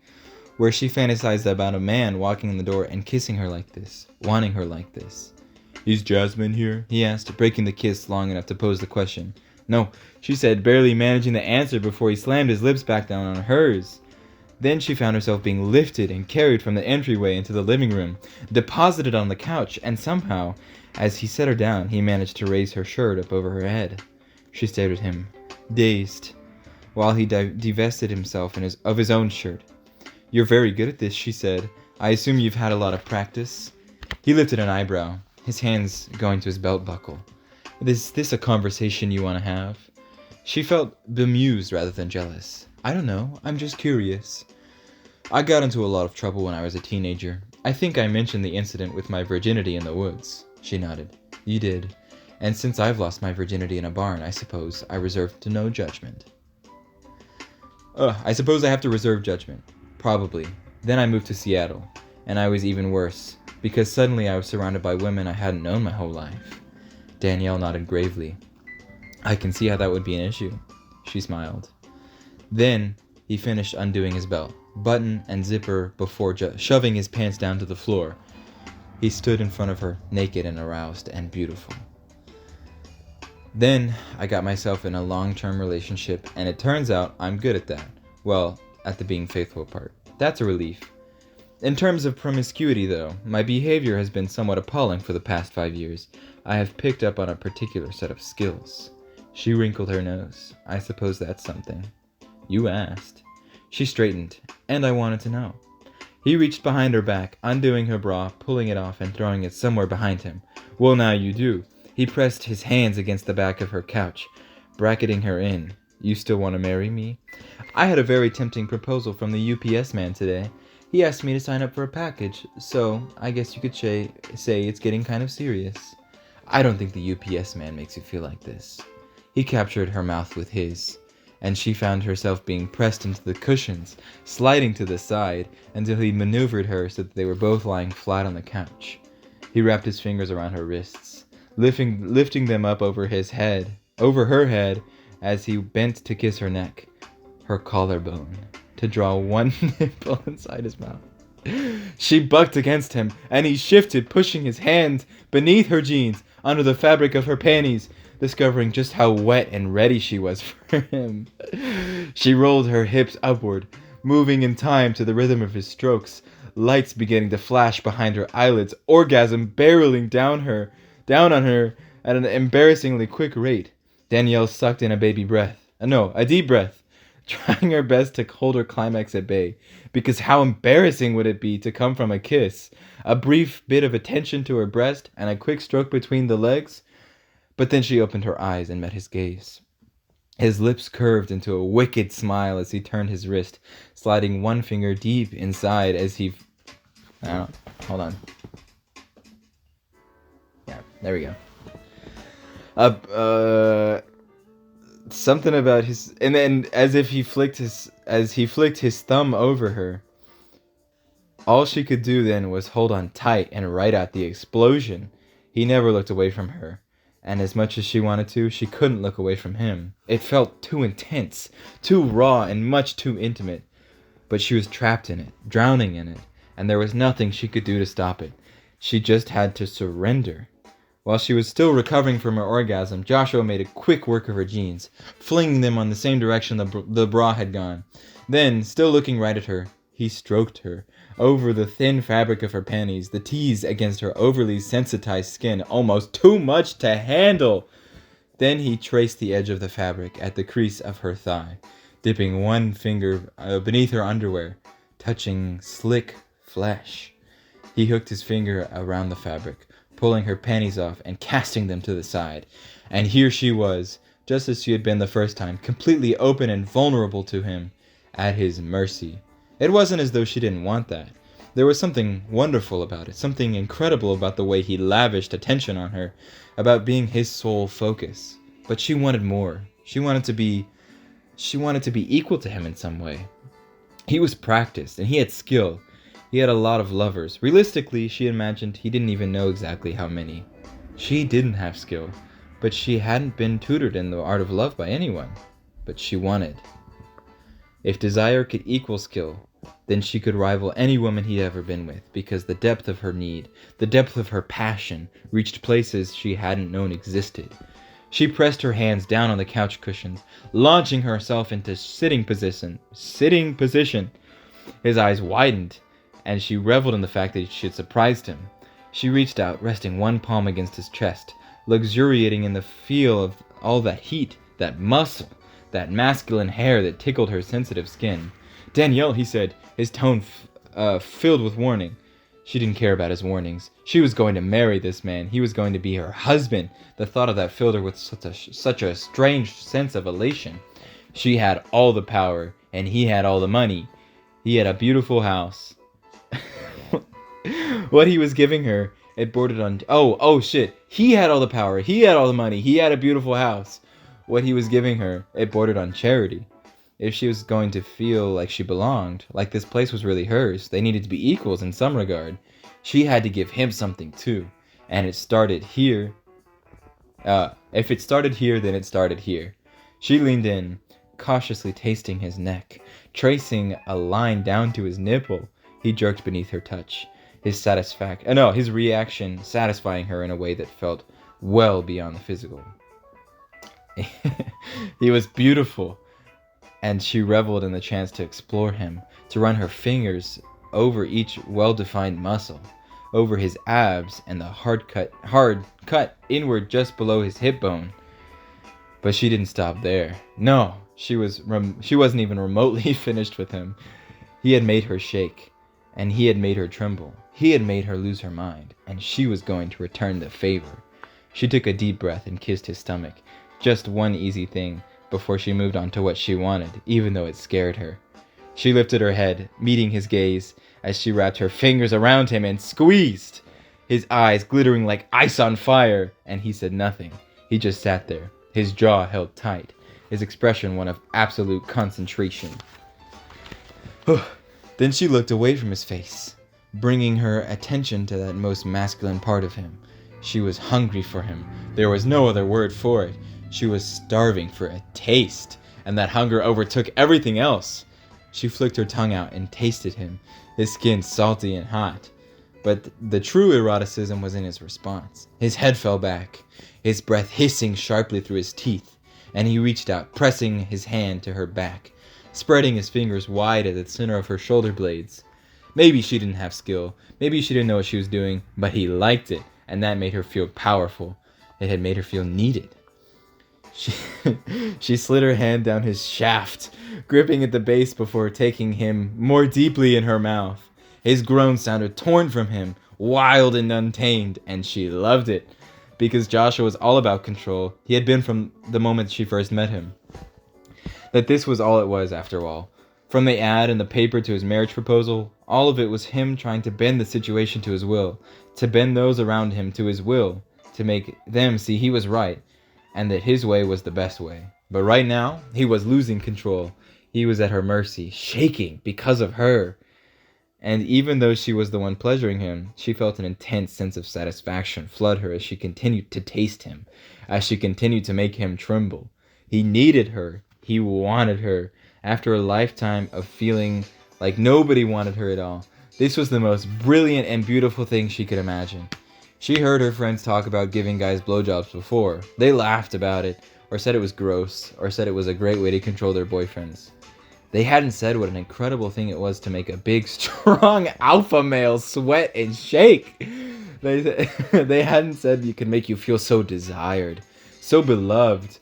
where she fantasized about a man walking in the door and kissing her like this, wanting her like this. Is Jasmine here? He asked, breaking the kiss long enough to pose the question. No, she said, barely managing to answer before he slammed his lips back down on hers. Then she found herself being lifted and carried from the entryway into the living room, deposited on the couch, and somehow, as he set her down, he managed to raise her shirt up over her head. She stared at him, dazed, while he divested himself of his own shirt. You're very good at this, she said. I assume you've had a lot of practice? He lifted an eyebrow, his hands going to his belt buckle. Is this a conversation you want to have? She felt bemused rather than jealous. I don't know, I'm just curious. I got into a lot of trouble when I was a teenager. I think I mentioned the incident with my virginity in the woods. She nodded. You did. And since I've lost my virginity in a barn, I suppose I reserve no judgment. I suppose I have to reserve judgment. Probably. Then I moved to Seattle, and I was even worse, because suddenly I was surrounded by women I hadn't known my whole life. Danielle nodded gravely. I can see how that would be an issue. She smiled. Then he finished undoing his belt, button and zipper before shoving his pants down to the floor. He stood in front of her, naked and aroused and beautiful. Then I got myself in a long-term relationship, and it turns out I'm good at that. Well, at the being faithful part. That's a relief. In terms of promiscuity, though, my behavior has been somewhat appalling for the past 5 years. I have picked up on a particular set of skills. She wrinkled her nose. I suppose that's something. You asked. She straightened, and I wanted to know. He reached behind her back, undoing her bra, pulling it off, and throwing it somewhere behind him. Well, now you do. He pressed his hands against the back of her couch, bracketing her in. You still want to marry me? I had a very tempting proposal from the UPS man today. He asked me to sign up for a package, so I guess you could say it's getting kind of serious. I don't think the UPS man makes you feel like this. He captured her mouth with his, and she found herself being pressed into the cushions, sliding to the side, until he maneuvered her so that they were both lying flat on the couch. He wrapped his fingers around her wrists, lifting them up over her head, as he bent to kiss her neck, her collarbone, to draw one nipple inside his mouth. She bucked against him, and he shifted, pushing his hand beneath her jeans, under the fabric of her panties, discovering just how wet and ready she was for him. She rolled her hips upward, moving in time to the rhythm of his strokes, lights beginning to flash behind her eyelids, orgasm barreling down on her at an embarrassingly quick rate. Danielle sucked in a deep breath, trying her best to hold her climax at bay, because how embarrassing would it be to come from a kiss, a brief bit of attention to her breast, and a quick stroke between the legs? But then she opened her eyes and met his gaze. His lips curved into a wicked smile as he turned his wrist, sliding one finger deep inside as he... hold on. Yeah, there we go. Something about his... And then as he flicked his thumb over her, all she could do then was hold on tight and ride out the explosion. He never looked away from her. And as much as she wanted to, she couldn't look away from him. It felt too intense, too raw, and much too intimate. But she was trapped in it, drowning in it, and there was nothing she could do to stop it. She just had to surrender. While she was still recovering from her orgasm, Joshua made a quick work of her jeans, flinging them on the same direction the bra had gone. Then, still looking right at her, he stroked her over the thin fabric of her panties, the tease against her overly sensitized skin, almost too much to handle. Then he traced the edge of the fabric at the crease of her thigh, dipping one finger beneath her underwear, touching slick flesh. He hooked his finger around the fabric, pulling her panties off and casting them to the side. And here she was, just as she had been the first time, completely open and vulnerable to him, at his mercy. It wasn't as though she didn't want that. There was something wonderful about it, something incredible about the way he lavished attention on her, about being his sole focus. But she wanted more. She wanted to be equal to him in some way. He was practiced, and he had skill. He had a lot of lovers. Realistically, she imagined he didn't even know exactly how many. She didn't have skill, but she hadn't been tutored in the art of love by anyone. But she wanted. If desire could equal skill, then she could rival any woman he'd ever been with, because the depth of her need, the depth of her passion, reached places she hadn't known existed. She pressed her hands down on the couch cushions, launching herself into sitting position. His eyes widened, and she reveled in the fact that she had surprised him. She reached out, resting one palm against his chest, luxuriating in the feel of all that heat, that muscle, that masculine hair that tickled her sensitive skin. "Danielle," he said, his tone filled with warning. She didn't care about his warnings. She was going to marry this man. He was going to be her husband. The thought of that filled her with such a strange sense of elation. She had all the power, and he had all the money. He had a beautiful house. What he was giving her, it bordered on... Oh, shit. He had all the power. He had all the money. He had a beautiful house. What he was giving her, it bordered on charity. If she was going to feel like she belonged, like this place was really hers, they needed to be equals in some regard. She had to give him something too. And it started here. If it started here, then it started here. She leaned in, cautiously tasting his neck, tracing a line down to his nipple. He jerked beneath her touch, his reaction satisfying her in a way that felt well beyond the physical. He was beautiful, and she reveled in the chance to explore him, to run her fingers over each well-defined muscle, over his abs and the hard cut inward just below his hip bone. But she didn't stop there. No, she wasn't even remotely finished with him. He had made her shake, and he had made her tremble. He had made her lose her mind, and she was going to return the favor. She took a deep breath and kissed his stomach. Just one easy thing before she moved on to what she wanted, even though it scared her. She lifted her head, meeting his gaze, as she wrapped her fingers around him and squeezed, his eyes glittering like ice on fire, and he said nothing. He just sat there, his jaw held tight, his expression one of absolute concentration. Then she looked away from his face, bringing her attention to that most masculine part of him. She was hungry for him. There was no other word for it. She was starving for a taste, and that hunger overtook everything else. She flicked her tongue out and tasted him, his skin salty and hot. But the true eroticism was in his response. His head fell back, his breath hissing sharply through his teeth, and he reached out, pressing his hand to her back, spreading his fingers wide at the center of her shoulder blades. Maybe she didn't have skill, maybe she didn't know what she was doing, but he liked it, and that made her feel powerful. It had made her feel needed. She slid her hand down his shaft, gripping at the base before taking him more deeply in her mouth. His groans sounded torn from him, wild and untamed, and she loved it. Because Joshua was all about control. He had been from the moment she first met him. That this was all it was, after all. From the ad in the paper to his marriage proposal, all of it was him trying to bend the situation to his will, to bend those around him to his will, to make them see he was right, and that his way was the best way. But right now, he was losing control. He was at her mercy, shaking because of her. And even though she was the one pleasuring him, she felt an intense sense of satisfaction flood her as she continued to taste him, as she continued to make him tremble. He needed her. He wanted her. After a lifetime of feeling like nobody wanted her at all, this was the most brilliant and beautiful thing she could imagine. She heard her friends talk about giving guys blowjobs before. They laughed about it, or said it was gross, or said it was a great way to control their boyfriends. They hadn't said what an incredible thing it was to make a big, strong alpha male sweat and shake. They hadn't said you could make you feel so desired, so beloved,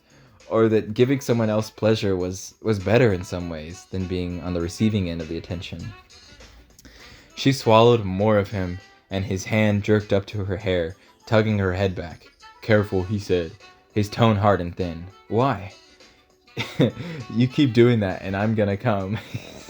or that giving someone else pleasure was better in some ways than being on the receiving end of the attention. She swallowed more of him, and his hand jerked up to her hair, tugging her head back. "Careful," he said, his tone hard and thin. "Why?" "You keep doing that and I'm gonna come,"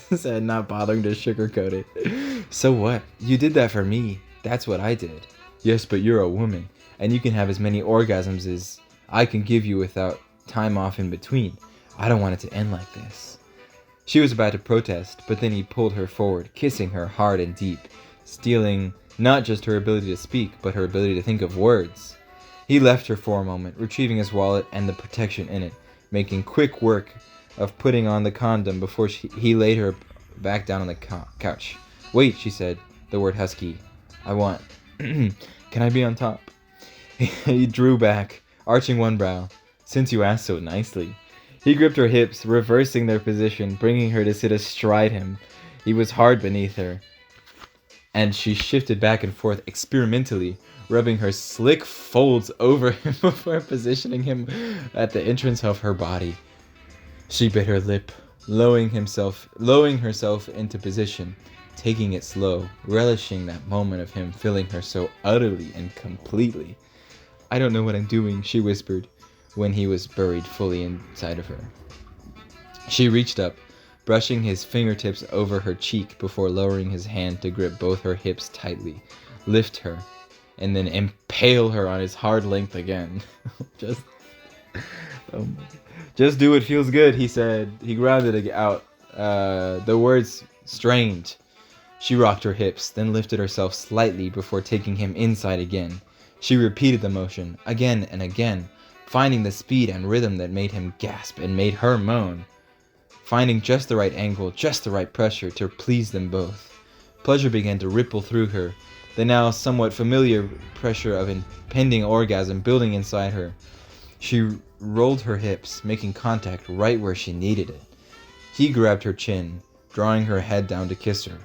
he said, not bothering to sugarcoat it. "So what? You did that for me. That's what I did." "Yes, but you're a woman, and you can have as many orgasms as I can give you without time off in between. I don't want it to end like this." She was about to protest, but then he pulled her forward, kissing her hard and deep, stealing not just her ability to speak, but her ability to think of words. He left her for a moment, retrieving his wallet and the protection in it, making quick work of putting on the condom before he laid her back down on the couch. "Wait," she said, the word husky. "I want... Can I be on top?" He drew back, arching one brow. "Since you asked so nicely." He gripped her hips, reversing their position, bringing her to sit astride him. He was hard beneath her, and she shifted back and forth experimentally, rubbing her slick folds over him before positioning him at the entrance of her body. She bit her lip, lowering herself into position, taking it slow, relishing that moment of him filling her so utterly and completely. "I don't know what I'm doing," she whispered, when he was buried fully inside of her. She reached up, brushing his fingertips over her cheek before lowering his hand to grip both her hips tightly, lift her, and then impale her on his hard length again. Just do what feels good, he said. He grounded it out. The words strained. She rocked her hips, then lifted herself slightly before taking him inside again. She repeated the motion, again and again, finding the speed and rhythm that made him gasp and made her moan. Finding just the right angle, just the right pressure to please them both. Pleasure began to ripple through her, the now somewhat familiar pressure of impending orgasm building inside her. She rolled her hips, making contact right where she needed it. He grabbed her chin, drawing her head down to kiss her.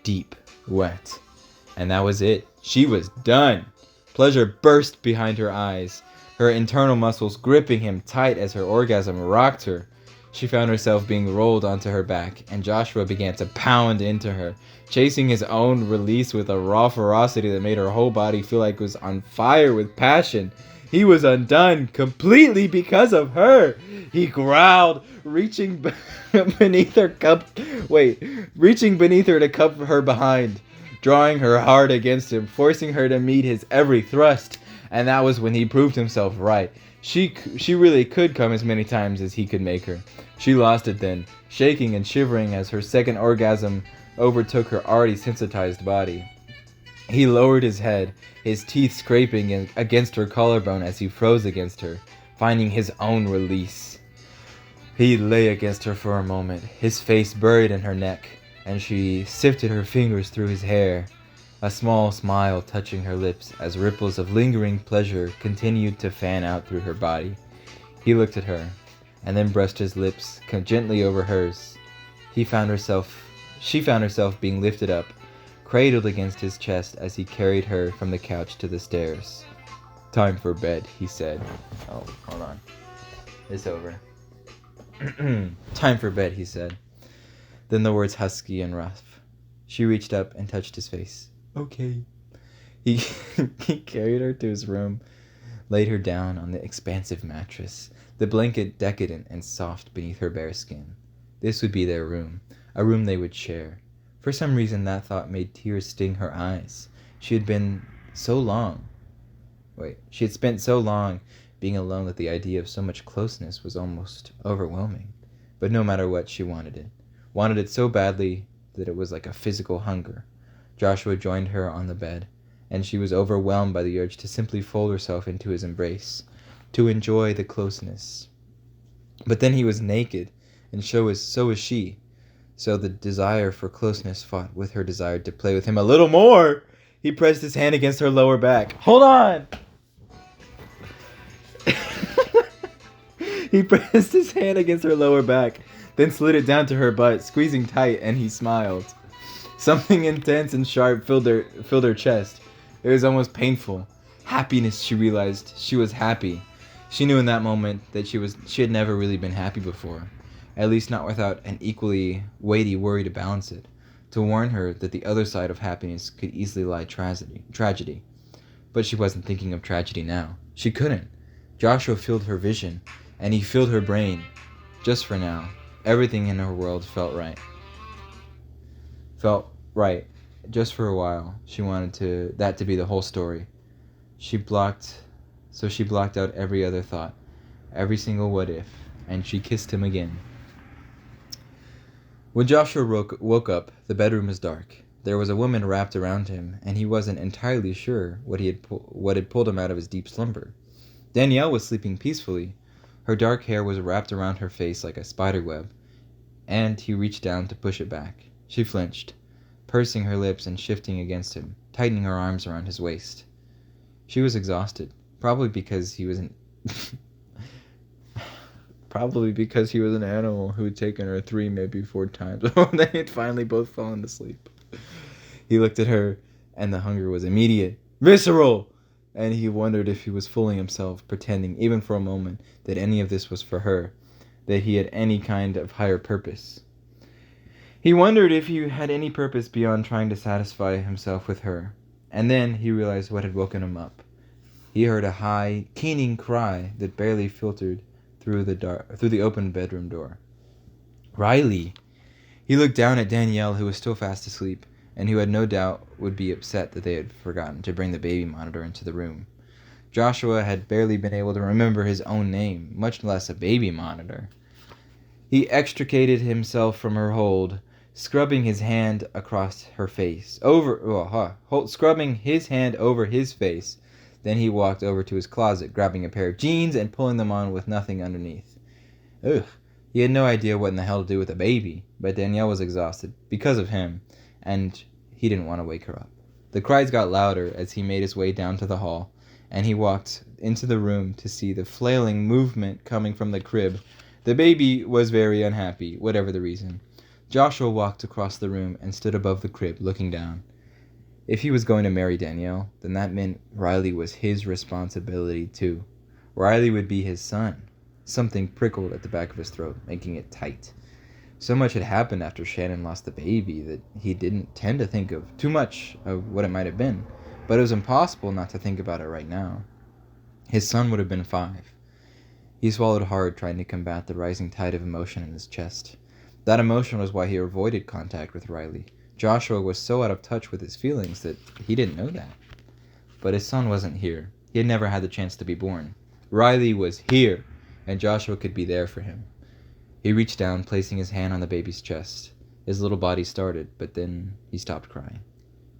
Deep, wet. And that was it. She was done. Pleasure burst behind her eyes, her internal muscles gripping him tight as her orgasm rocked her. She found herself being rolled onto her back, and Joshua began to pound into her, chasing his own release with a raw ferocity that made her whole body feel like it was on fire with passion. He was undone completely because of her. He growled, reaching beneath her to cup her behind, drawing her hard against him, forcing her to meet his every thrust. And that was when he proved himself right. She really could come as many times as he could make her. She lost it then, shaking and shivering as her second orgasm overtook her already sensitized body. He lowered his head, his teeth scraping against her collarbone as he froze against her, finding his own release. He lay against her for a moment, his face buried in her neck, and she sifted her fingers through his hair, a small smile touching her lips as ripples of lingering pleasure continued to fan out through her body. He looked at her, and then brushed his lips gently over hers. She found herself being lifted up, cradled against his chest as he carried her from the couch to the stairs. "Time for bed," he said. Oh, hold on. It's over. "Time for bed," he said. Then the words husky and rough. She reached up and touched his face. "Okay." He carried her to his room, laid her down on the expansive mattress, the blanket decadent and soft beneath her bare skin. This would be their room, a room they would share. For some reason that thought made tears sting her eyes. She had spent so long being alone that the idea of so much closeness was almost overwhelming. But no matter what, she wanted it. Wanted it so badly that it was like a physical hunger. Joshua joined her on the bed, and she was overwhelmed by the urge to simply fold herself into his embrace, to enjoy the closeness. But then he was naked, and so was she. So the desire for closeness fought with her desire to play with him a little more. He pressed his hand against her lower back. Hold on! He pressed his hand against her lower back, then slid it down to her butt, squeezing tight, and he smiled. Something intense and sharp filled her chest. It was almost painful. Happiness, she realized. She was happy. She knew in that moment that she had never really been happy before. At least not without an equally weighty worry to balance it, to warn her that the other side of happiness could easily lie tragedy. But she wasn't thinking of tragedy now. She couldn't. Joshua filled her vision, and he filled her brain. Just for now, everything in her world felt right. Just for a while, she wanted that to be the whole story. She blocked out every other thought, every single what if, and she kissed him again. When Joshua woke up, the bedroom was dark. There was a woman wrapped around him, and he wasn't entirely sure what had pulled him out of his deep slumber. Danielle was sleeping peacefully. Her dark hair was wrapped around her face like a spider web, and he reached down to push it back. She flinched, pursing her lips and shifting against him, tightening her arms around his waist. She was exhausted, probably because he was an animal who had taken her 3, maybe 4 times. They had finally both fallen asleep. He looked at her, and the hunger was immediate, visceral, and he wondered if he was fooling himself, pretending, even for a moment, that any of this was for her, that he had any kind of higher purpose. He wondered if he had any purpose beyond trying to satisfy himself with her. And then he realized what had woken him up. He heard a high, keening cry that barely filtered through the open bedroom door. Riley! He looked down at Danielle, who was still fast asleep, and who had no doubt would be upset that they had forgotten to bring the baby monitor into the room. Joshua had barely been able to remember his own name, much less a baby monitor. He extricated himself from her hold, scrubbing his hand across her face, scrubbing his hand over his face. Then he walked over to his closet, grabbing a pair of jeans and pulling them on with nothing underneath. Ugh. He had no idea what in the hell to do with a baby, but Danielle was exhausted because of him, and he didn't want to wake her up. The cries got louder as he made his way down to the hall, and he walked into the room to see the flailing movement coming from the crib. The baby was very unhappy, whatever the reason. Joshua walked across the room and stood above the crib, looking down. If he was going to marry Danielle, then that meant Riley was his responsibility too. Riley would be his son. Something prickled at the back of his throat, making it tight. So much had happened after Shannon lost the baby that he didn't tend to think of too much of what it might have been, but it was impossible not to think about it right now. His son would have been 5. He swallowed hard, trying to combat the rising tide of emotion in his chest. That emotion was why he avoided contact with Riley. Joshua was so out of touch with his feelings that he didn't know that. But his son wasn't here. He had never had the chance to be born. Riley was here, and Joshua could be there for him. He reached down, placing his hand on the baby's chest. His little body started, but then he stopped crying.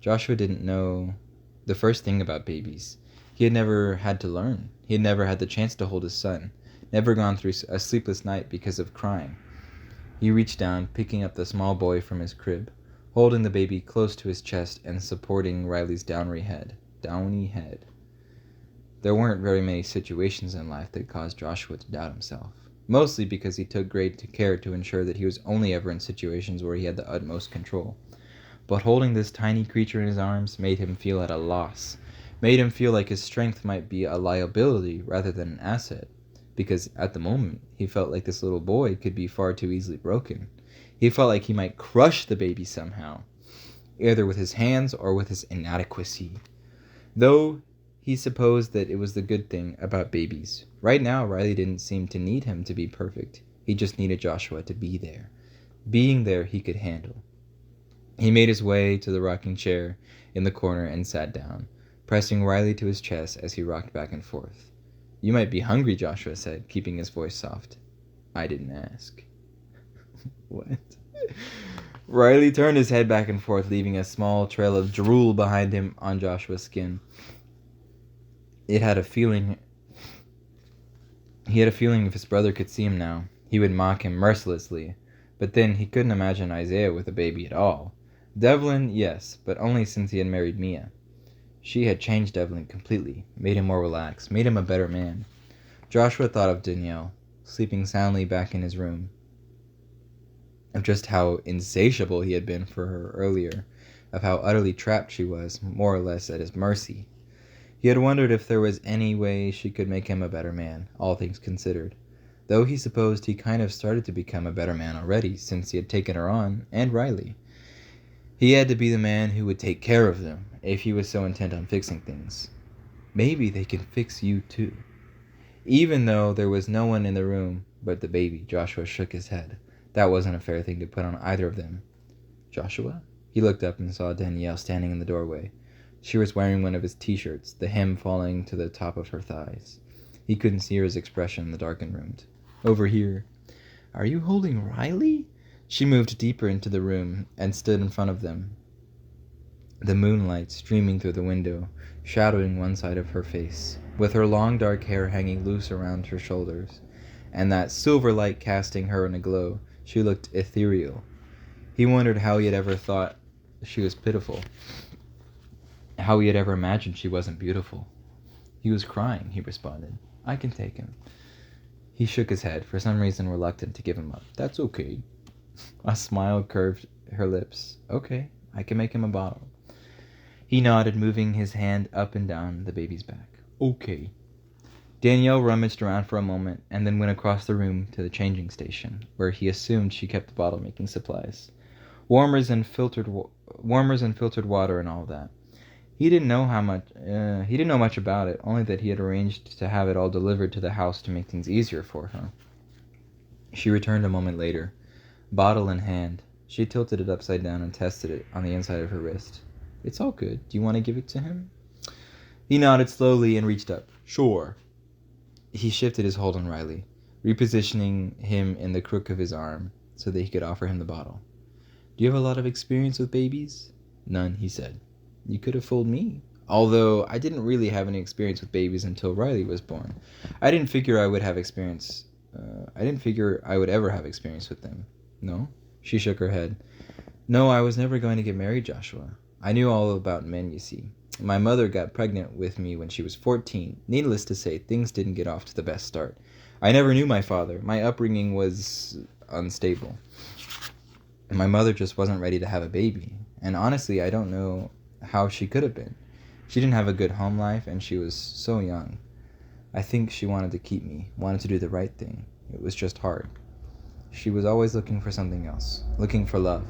Joshua didn't know the first thing about babies. He had never had to learn. He had never had the chance to hold his son, never gone through a sleepless night because of crying. He reached down, picking up the small boy from his crib, holding the baby close to his chest and supporting Riley's downy head. There weren't very many situations in life that caused Joshua to doubt himself, mostly because he took great care to ensure that he was only ever in situations where he had the utmost control. But holding this tiny creature in his arms made him feel at a loss, made him feel like his strength might be a liability rather than an asset, because at the moment he felt like this little boy could be far too easily broken. He felt like he might crush the baby somehow, either with his hands or with his inadequacy. Though he supposed that it was the good thing about babies. Right now, Riley didn't seem to need him to be perfect. He just needed Joshua to be there. Being there, he could handle. He made his way to the rocking chair in the corner and sat down, pressing Riley to his chest as he rocked back and forth. "You might be hungry," Joshua said, keeping his voice soft. "I didn't ask." What? Riley turned his head back and forth, leaving a small trail of drool behind him on Joshua's skin. He had a feeling if his brother could see him now, he would mock him mercilessly. But then he couldn't imagine Isaiah with a baby at all. Devlin, yes, but only since he had married Mia. She had changed Devlin completely, made him more relaxed, made him a better man. Joshua thought of Danielle, sleeping soundly back in his room, of just how insatiable he had been for her earlier, of how utterly trapped she was, more or less at his mercy. He had wondered if there was any way she could make him a better man, all things considered, though he supposed he kind of started to become a better man already, since he had taken her on, and Riley. He had to be the man who would take care of them, if he was so intent on fixing things. Maybe they can fix you too. Even though there was no one in the room but the baby, Joshua shook his head. That wasn't a fair thing to put on either of them. "Joshua?" He looked up and saw Danielle standing in the doorway. She was wearing one of his t-shirts, the hem falling to the top of her thighs. He couldn't see her expression in the darkened room. "Over here." "Are you holding Riley?" She moved deeper into the room and stood in front of them, the moonlight streaming through the window, shadowing one side of her face, with her long dark hair hanging loose around her shoulders, and that silver light casting her in a glow. She looked ethereal. He wondered how he had ever thought she was pitiful, how he had ever imagined she wasn't beautiful. "He was crying," he responded. "I can take him." He shook his head, for some reason reluctant to give him up. "That's okay." A smile curved her lips. "Okay, I can make him a bottle." He nodded, moving his hand up and down the baby's back. "Okay." Danielle rummaged around for a moment, and then went across the room to the changing station, where he assumed she kept the bottle-making supplies. Warmers and filtered water and all that. He didn't know much about it, only that he had arranged to have it all delivered to the house to make things easier for her. She returned a moment later, bottle in hand. She tilted it upside down and tested it on the inside of her wrist. It's all good. Do you want to give it to him? He nodded slowly and reached up. Sure. He shifted his hold on Riley, repositioning him in the crook of his arm so that he could offer him the bottle. Do you have a lot of experience with babies? None, he said. You could have fooled me. Although I didn't really have any experience with babies until Riley was born. I didn't figure I would ever have experience with them. No? She shook her head. No, I was never going to get married, Joshua. I knew all about men, you see. My mother got pregnant with me when she was 14. Needless to say, things didn't get off to the best start. I never knew my father. My upbringing was unstable. My mother just wasn't ready to have a baby. And honestly, I don't know how she could have been. She didn't have a good home life, and she was so young. I think she wanted to keep me, wanted to do the right thing. It was just hard. She was always looking for something else, looking for love.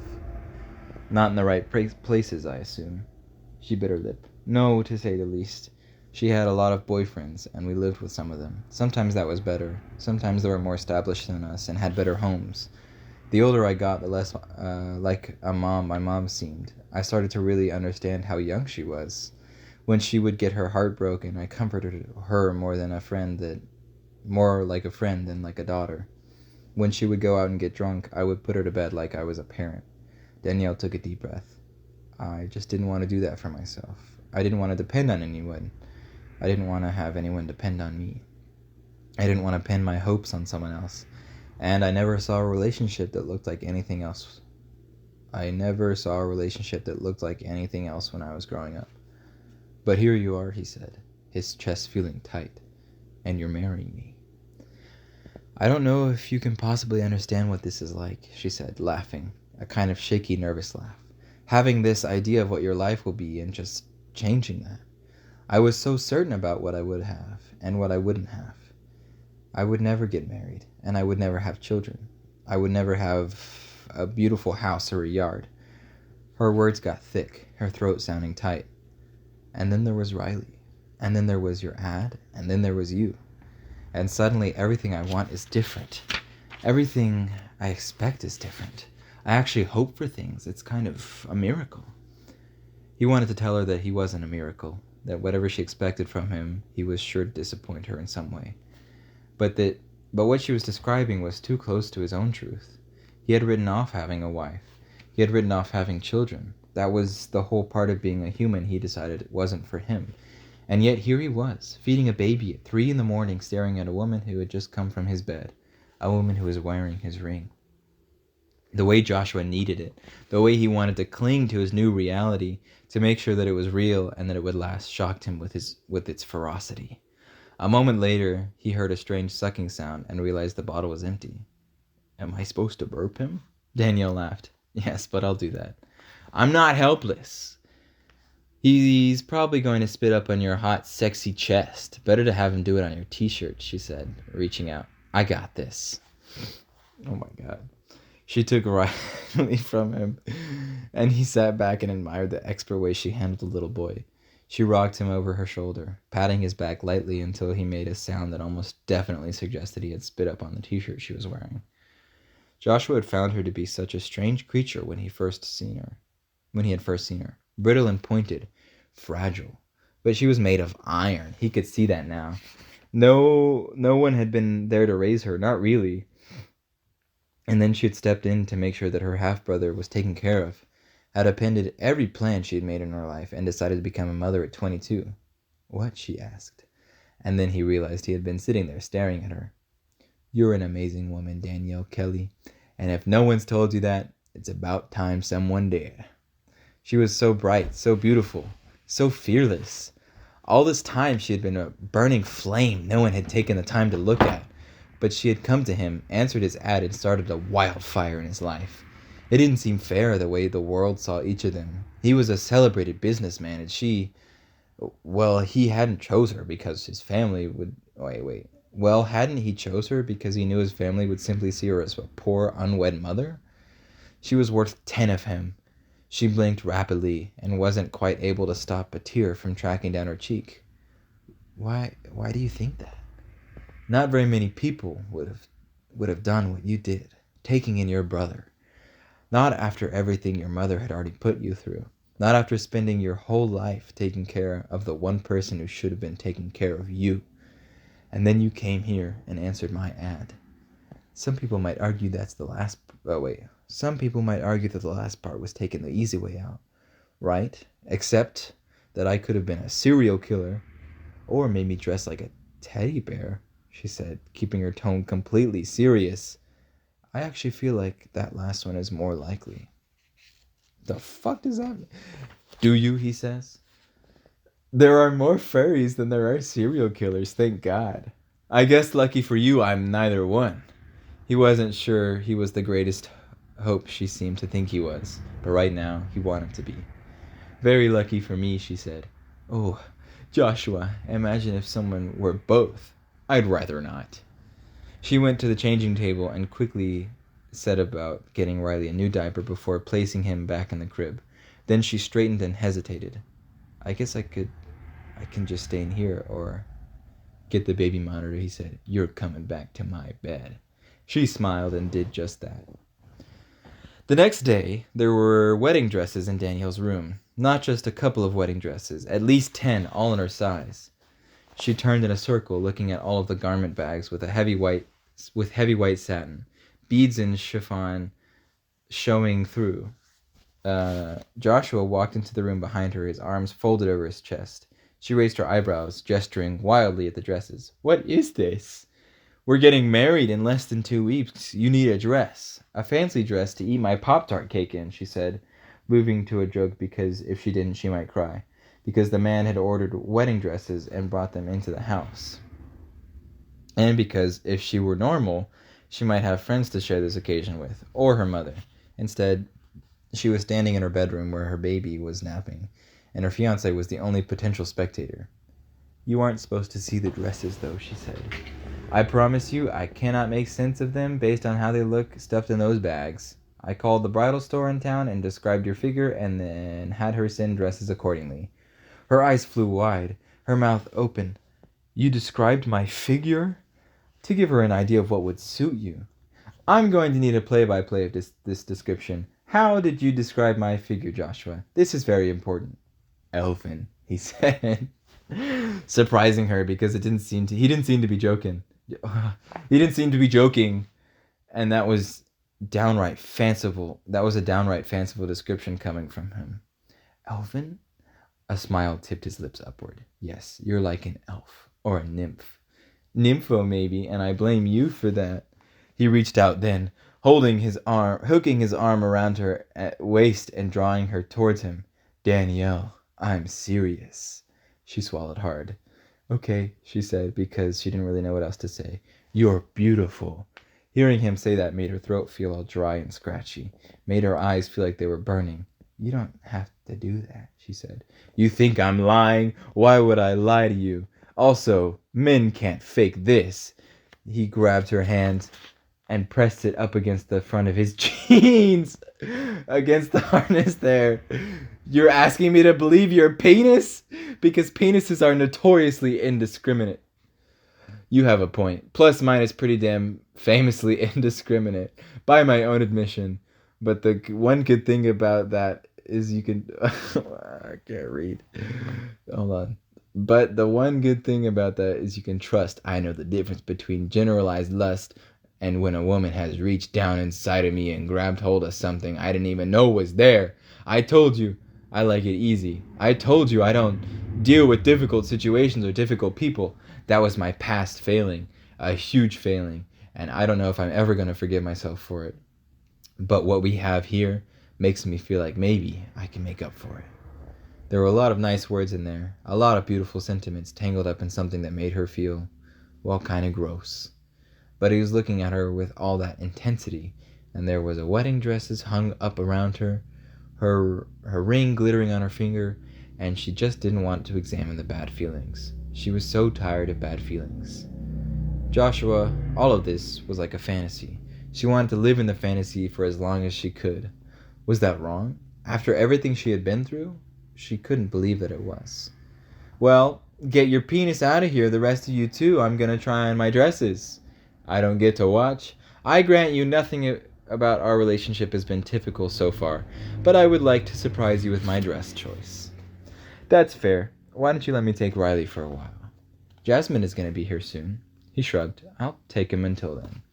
Not in the right places, I assume. She bit her lip. No, to say the least. She had a lot of boyfriends, and we lived with some of them. Sometimes that was better. Sometimes they were more established than us and had better homes. The older I got, the less like a mom my mom seemed. I started to really understand how young she was. When she would get her heart broken, I comforted her more like a friend than like a daughter. When she would go out and get drunk, I would put her to bed like I was a parent. Danielle took a deep breath. I just didn't want to do that for myself. I didn't want to depend on anyone. I didn't want to have anyone depend on me. I didn't want to pin my hopes on someone else. And I never saw a relationship that looked like anything else. when I was growing up. But here you are, he said, his chest feeling tight. And you're marrying me. I don't know if you can possibly understand what this is like, she said, laughing, a kind of shaky, nervous laugh. Having this idea of what your life will be and just changing that. I was so certain about what I would have and what I wouldn't have. I would never get married, and I would never have children. I would never have a beautiful house or a yard. Her words got thick, her throat sounding tight. And then there was Riley. And then there was your ad. And then there was you. And suddenly everything I want is different. Everything I expect is different. I actually hope for things. It's kind of a miracle. He wanted to tell her that he wasn't a miracle, that whatever she expected from him, he was sure to disappoint her in some way. But what she was describing was too close to his own truth. He had written off having a wife. He had written off having children. That was the whole part of being a human he decided it wasn't for him. And yet here he was, feeding a baby at 3 a.m, staring at a woman who had just come from his bed, a woman who was wearing his ring. The way Joshua needed it, the way he wanted to cling to his new reality, to make sure that it was real and that it would last, shocked him with its ferocity. A moment later, he heard a strange sucking sound and realized the bottle was empty. Am I supposed to burp him? Danielle laughed. Yes, but I'll do that. I'm not helpless. He's probably going to spit up on your hot, sexy chest. Better to have him do it on your t-shirt, she said, reaching out. I got this. Oh my God. She took Riley from him, and he sat back and admired the expert way she handled the little boy. She rocked him over her shoulder, patting his back lightly until he made a sound that almost definitely suggested he had spit up on the t-shirt she was wearing. Joshua had found her to be such a strange creature when he had first seen her. Brittle and pointed, fragile. But she was made of iron. He could see that now. No one had been there to raise her, not really. And then she had stepped in to make sure that her half-brother was taken care of, had appended every plan she had made in her life, and decided to become a mother at 22. What? She asked. And then he realized he had been sitting there staring at her. You're an amazing woman, Danielle Kelly. And if no one's told you that, it's about time someone did. She was so bright, so beautiful, so fearless. All this time she had been a burning flame no one had taken the time to look at. But she had come to him, answered his ad, and started a wildfire in his life. It didn't seem fair the way the world saw each of them. He was a celebrated businessman, and she... Well, he hadn't chose her because his family would... Wait. Well, hadn't he chose her because he knew his family would simply see her as a poor, unwed mother? She was worth 10 of him. She blinked rapidly and wasn't quite able to stop a tear from tracking down her cheek. Why do you think that? Not very many people would have done what you did, taking in your brother. Not after everything your mother had already put you through. Not after spending your whole life taking care of the one person who should have been taking care of you. And then you came here and answered my ad. Some people might argue that's the last... Some people might argue that the last part was taking the easy way out. Right? Except that I could have been a serial killer. Or made me dress like a teddy bear, she said, keeping her tone completely serious. I actually feel like that last one is more likely. The fuck does that mean? Do you, he says. There are more furries than there are serial killers, thank God. I guess lucky for you, I'm neither one. He wasn't sure he was the greatest hope she seemed to think he was, but right now, he wanted to be. Very lucky for me, she said. Oh, Joshua, imagine if someone were both. I'd rather not. She went to the changing table and quickly set about getting Riley a new diaper before placing him back in the crib. Then she straightened and hesitated. I guess I can just stay in here or... Get the baby monitor, he said. You're coming back to my bed. She smiled and did just that. The next day, there were wedding dresses in Danielle's room. Not just a couple of wedding dresses, at least 10, all in her size. She turned in a circle, looking at all of the garment bags with heavy white satin, beads and chiffon showing through. Joshua walked into the room behind her, his arms folded over his chest. She raised her eyebrows, gesturing wildly at the dresses. What is this? We're getting married in less than 2 weeks. You need a dress. A fancy dress to eat my Pop-Tart cake in, she said, moving to a joke because if she didn't, she might cry. Because the man had ordered wedding dresses and brought them into the house. And because if she were normal, she might have friends to share this occasion with, or her mother. Instead, she was standing in her bedroom where her baby was napping, and her fiancé was the only potential spectator. You aren't supposed to see the dresses, though, she said. I promise you, I cannot make sense of them based on how they look stuffed in those bags. I called the bridal store in town and described your figure and then had her send dresses accordingly. Her eyes flew wide, her mouth open. You described my figure? To give her an idea of what would suit you. I'm going to need a play-by-play of this description. How did you describe my figure, Joshua? This is very important. Elfin, he said, surprising her because he didn't seem to be joking. He didn't seem to be joking, and that was downright fanciful. That was a downright fanciful description coming from him. Elfin? A smile tipped his lips upward. Yes, you're like an elf or a nymph. Nympho, maybe, and I blame you for that. He reached out then, hooking his arm around her waist and drawing her towards him. Danielle, I'm serious. She swallowed hard. Okay, she said, because she didn't really know what else to say. You're beautiful. Hearing him say that made her throat feel all dry and scratchy, made her eyes feel like they were burning. You don't have to do that, she said. You think I'm lying? Why would I lie to you? Also, men can't fake this. He grabbed her hand and pressed it up against the front of his jeans, against the harness there. You're asking me to believe your penis? Because penises are notoriously indiscriminate. You have a point. Plus, mine is pretty damn famously indiscriminate, by my own admission. But the one good thing about that is you can... I can't read. Hold on. But the one good thing about that is you can trust. I know the difference between generalized lust and when a woman has reached down inside of me and grabbed hold of something I didn't even know was there. I told you I like it easy. I told you I don't deal with difficult situations or difficult people. That was my past failing, a huge failing, and I don't know if I'm ever going to forgive myself for it. But what we have here makes me feel like maybe I can make up for it. There were a lot of nice words in there, a lot of beautiful sentiments tangled up in something that made her feel, well, kind of gross. But he was looking at her with all that intensity, and there was a wedding dresses hung up around her, her ring glittering on her finger, and she just didn't want to examine the bad feelings. She was so tired of bad feelings. Joshua, all of this was like a fantasy. She wanted to live in the fantasy for as long as she could. Was that wrong? After everything she had been through? She couldn't believe that it was. Well, get your penis out of here, the rest of you too. I'm gonna try on my dresses. I don't get to watch. I grant you nothing about our relationship has been typical so far, but I would like to surprise you with my dress choice. That's fair. Why don't you let me take Riley for a while? Jasmine is going to be here soon. He shrugged. I'll take him until then.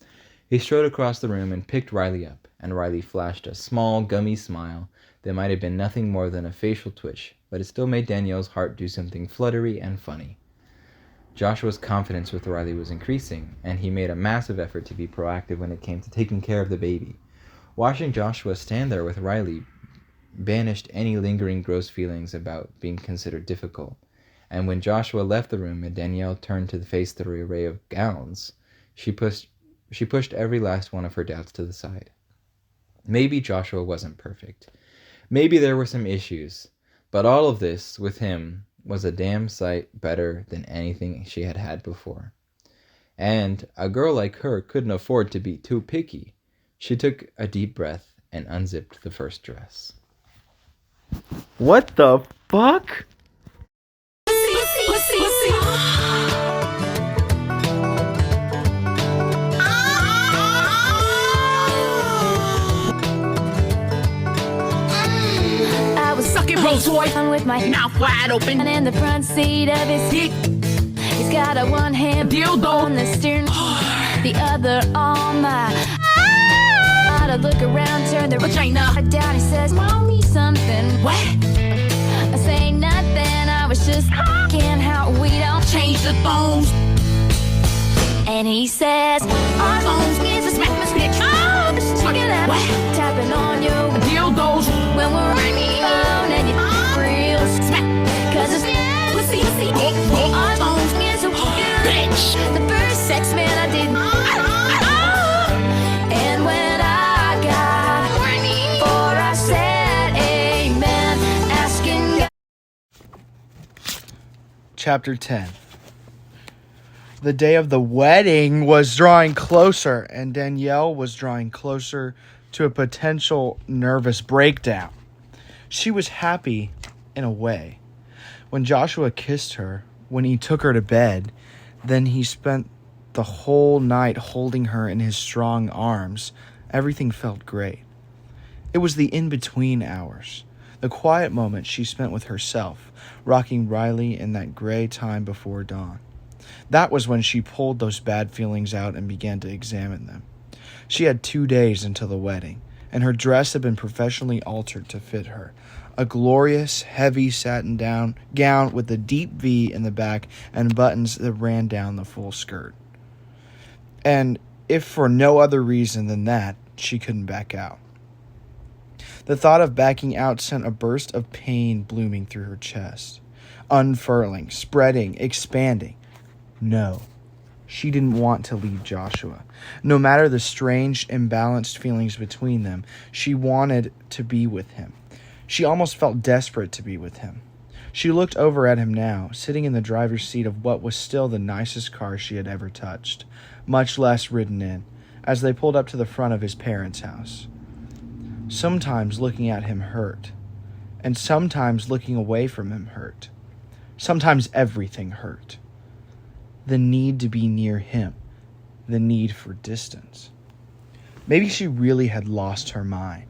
He strode across the room and picked Riley up, and Riley flashed a small, gummy smile that might have been nothing more than a facial twitch, but it still made Danielle's heart do something fluttery and funny. Joshua's confidence with Riley was increasing, and he made a massive effort to be proactive when it came to taking care of the baby. Watching Joshua stand there with Riley banished any lingering gross feelings about being considered difficult, and when Joshua left the room and Danielle turned to face the array of gowns, she pushed every last one of her doubts to the side. Maybe Joshua wasn't perfect. Maybe there were some issues, but all of this, with him, was a damn sight better than anything she had had before. And a girl like her couldn't afford to be too picky. She took a deep breath and unzipped the first dress. What the fuck? I was sucking Rolls Royce with my mouth wide open, and in the front seat of his dick, he's got a one-hand dildo on the steering, the other on my. I look around, turn the vagina down. He says, "Mommy, something." What? I say nothing. I was just asking how we don't change the phones. And he says, "Our phones get to smack my bitch." Oh, look at that. What? Tapping on your dildos when we're on the phone and you real smack. 'Cause it's pussy. Our phones get so bitch. The first sex man I did. And when I got for I said amen, asking. Chapter 10. The day of the wedding was drawing closer, and Danielle was drawing closer to a potential nervous breakdown. She was happy in a way. When Joshua kissed her, when he took her to bed, then he spent the whole night holding her in his strong arms, everything felt great. It was the in-between hours, the quiet moments she spent with herself, rocking Riley in that gray time before dawn. That was when she pulled those bad feelings out and began to examine them. She had 2 days until the wedding, and her dress had been professionally altered to fit her. A glorious, heavy satin gown with a deep V in the back and buttons that ran down the full skirt. And if for no other reason than that, she couldn't back out. The thought of backing out sent a burst of pain blooming through her chest, unfurling, spreading, expanding. No, she didn't want to leave Joshua. No matter the strange, imbalanced feelings between them, she wanted to be with him. She almost felt desperate to be with him. She looked over at him now, sitting in the driver's seat of what was still the nicest car she had ever touched, much less ridden in, as they pulled up to the front of his parents' house. Sometimes looking at him hurt, and sometimes looking away from him hurt. Sometimes everything hurt. The need to be near him, the need for distance. Maybe she really had lost her mind.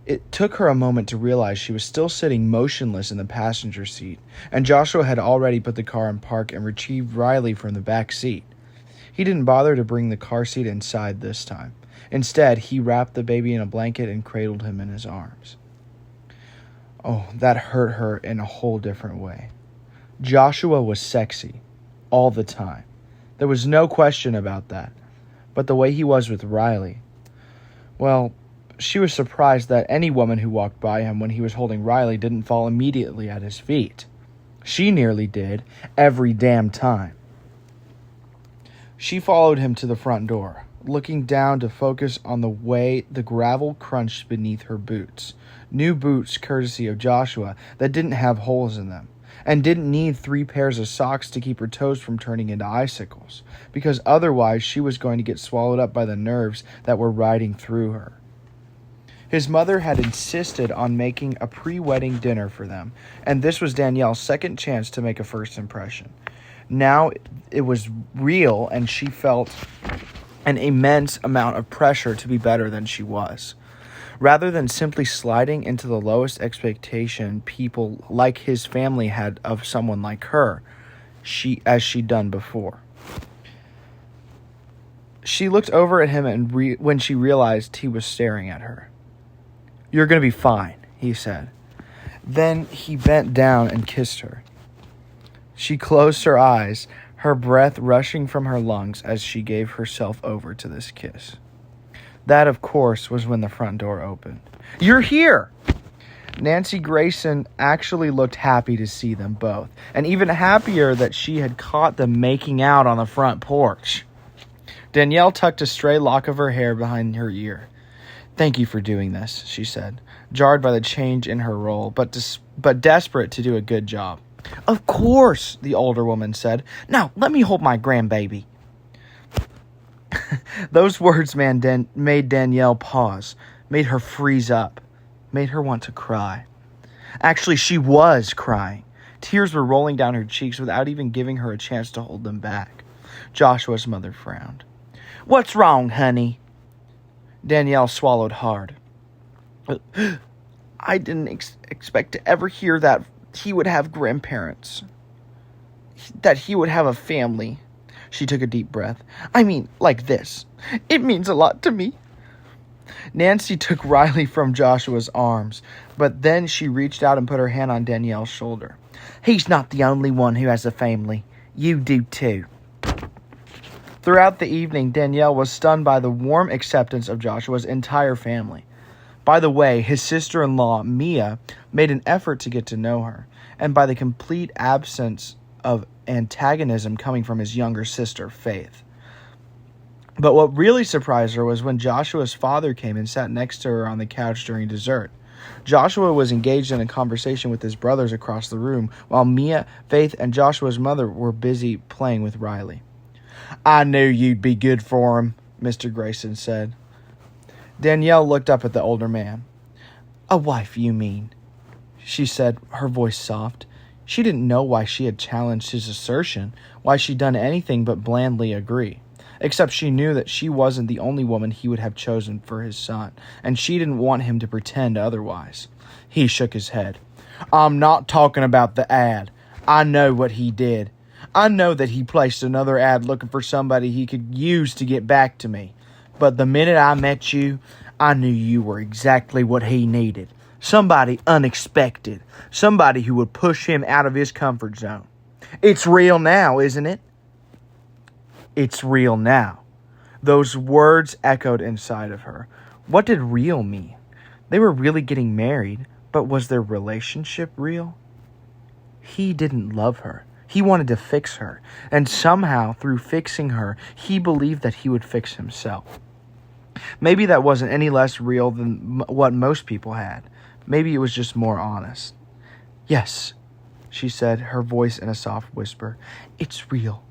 It took her a moment to realize she was still sitting motionless in the passenger seat, and Joshua had already put the car in park and retrieved Riley from the back seat. He didn't bother to bring the car seat inside this time. Instead, he wrapped the baby in a blanket and cradled him in his arms. Oh, that hurt her in a whole different way. Joshua was sexy, all the time. There was no question about that. But the way he was with Riley, well, she was surprised that any woman who walked by him when he was holding Riley didn't fall immediately at his feet. She nearly did, every damn time. She followed him to the front door, looking down to focus on the way the gravel crunched beneath her boots. New boots courtesy of Joshua that didn't have holes in them, and didn't need 3 pairs of socks to keep her toes from turning into icicles, because otherwise she was going to get swallowed up by the nerves that were riding through her. His mother had insisted on making a pre-wedding dinner for them, and this was Danielle's second chance to make a first impression. Now it was real, and she felt an immense amount of pressure to be better than she was. Rather than simply sliding into the lowest expectation people like his family had of someone like her, as she'd done before. She looked over at him and when she realized he was staring at her. "You're going to be fine," he said. Then he bent down and kissed her. She closed her eyes, her breath rushing from her lungs as she gave herself over to this kiss. That, of course, was when the front door opened. "You're here!" Nancy Grayson actually looked happy to see them both, and even happier that she had caught them making out on the front porch. Danielle tucked a stray lock of her hair behind her ear. "Thank you for doing this," she said, jarred by the change in her role, but desperate to do a good job. "Of course," the older woman said. "Now, let me hold my grandbaby." Those words made Danielle pause, made her freeze up, made her want to cry. Actually, she was crying. Tears were rolling down her cheeks without even giving her a chance to hold them back. Joshua's mother frowned. "What's wrong, honey?" Danielle swallowed hard. "I didn't expect to ever hear that he would have grandparents. That he would have a family." She took a deep breath. "I mean, like this. It means a lot to me." Nancy took Riley from Joshua's arms, but then she reached out and put her hand on Danielle's shoulder. "He's not the only one who has a family. You do too." Throughout the evening, Danielle was stunned by the warm acceptance of Joshua's entire family. By the way, his sister-in-law, Mia, made an effort to get to know her, and by the complete absence of antagonism coming from his younger sister, Faith. But what really surprised her was when Joshua's father came and sat next to her on the couch during dessert. Joshua was engaged in a conversation with his brothers across the room, while Mia, Faith, and Joshua's mother were busy playing with Riley. "I knew you'd be good for him," Mr. Grayson said. Danielle looked up at the older man. "A wife, you mean?" she said, her voice soft. She didn't know why she had challenged his assertion, why she'd done anything but blandly agree. Except she knew that she wasn't the only woman he would have chosen for his son, and she didn't want him to pretend otherwise. He shook his head. "I'm not talking about the ad. I know what he did. I know that he placed another ad looking for somebody he could use to get back to me. But the minute I met you, I knew you were exactly what he needed. Somebody unexpected. Somebody who would push him out of his comfort zone. It's real now, isn't it?" "It's real now." Those words echoed inside of her. What did real mean? They were really getting married, but was their relationship real? He didn't love her. He wanted to fix her, and somehow, through fixing her, he believed that he would fix himself. Maybe that wasn't any less real than what most people had. Maybe it was just more honest. "Yes," she said, her voice in a soft whisper. "It's real."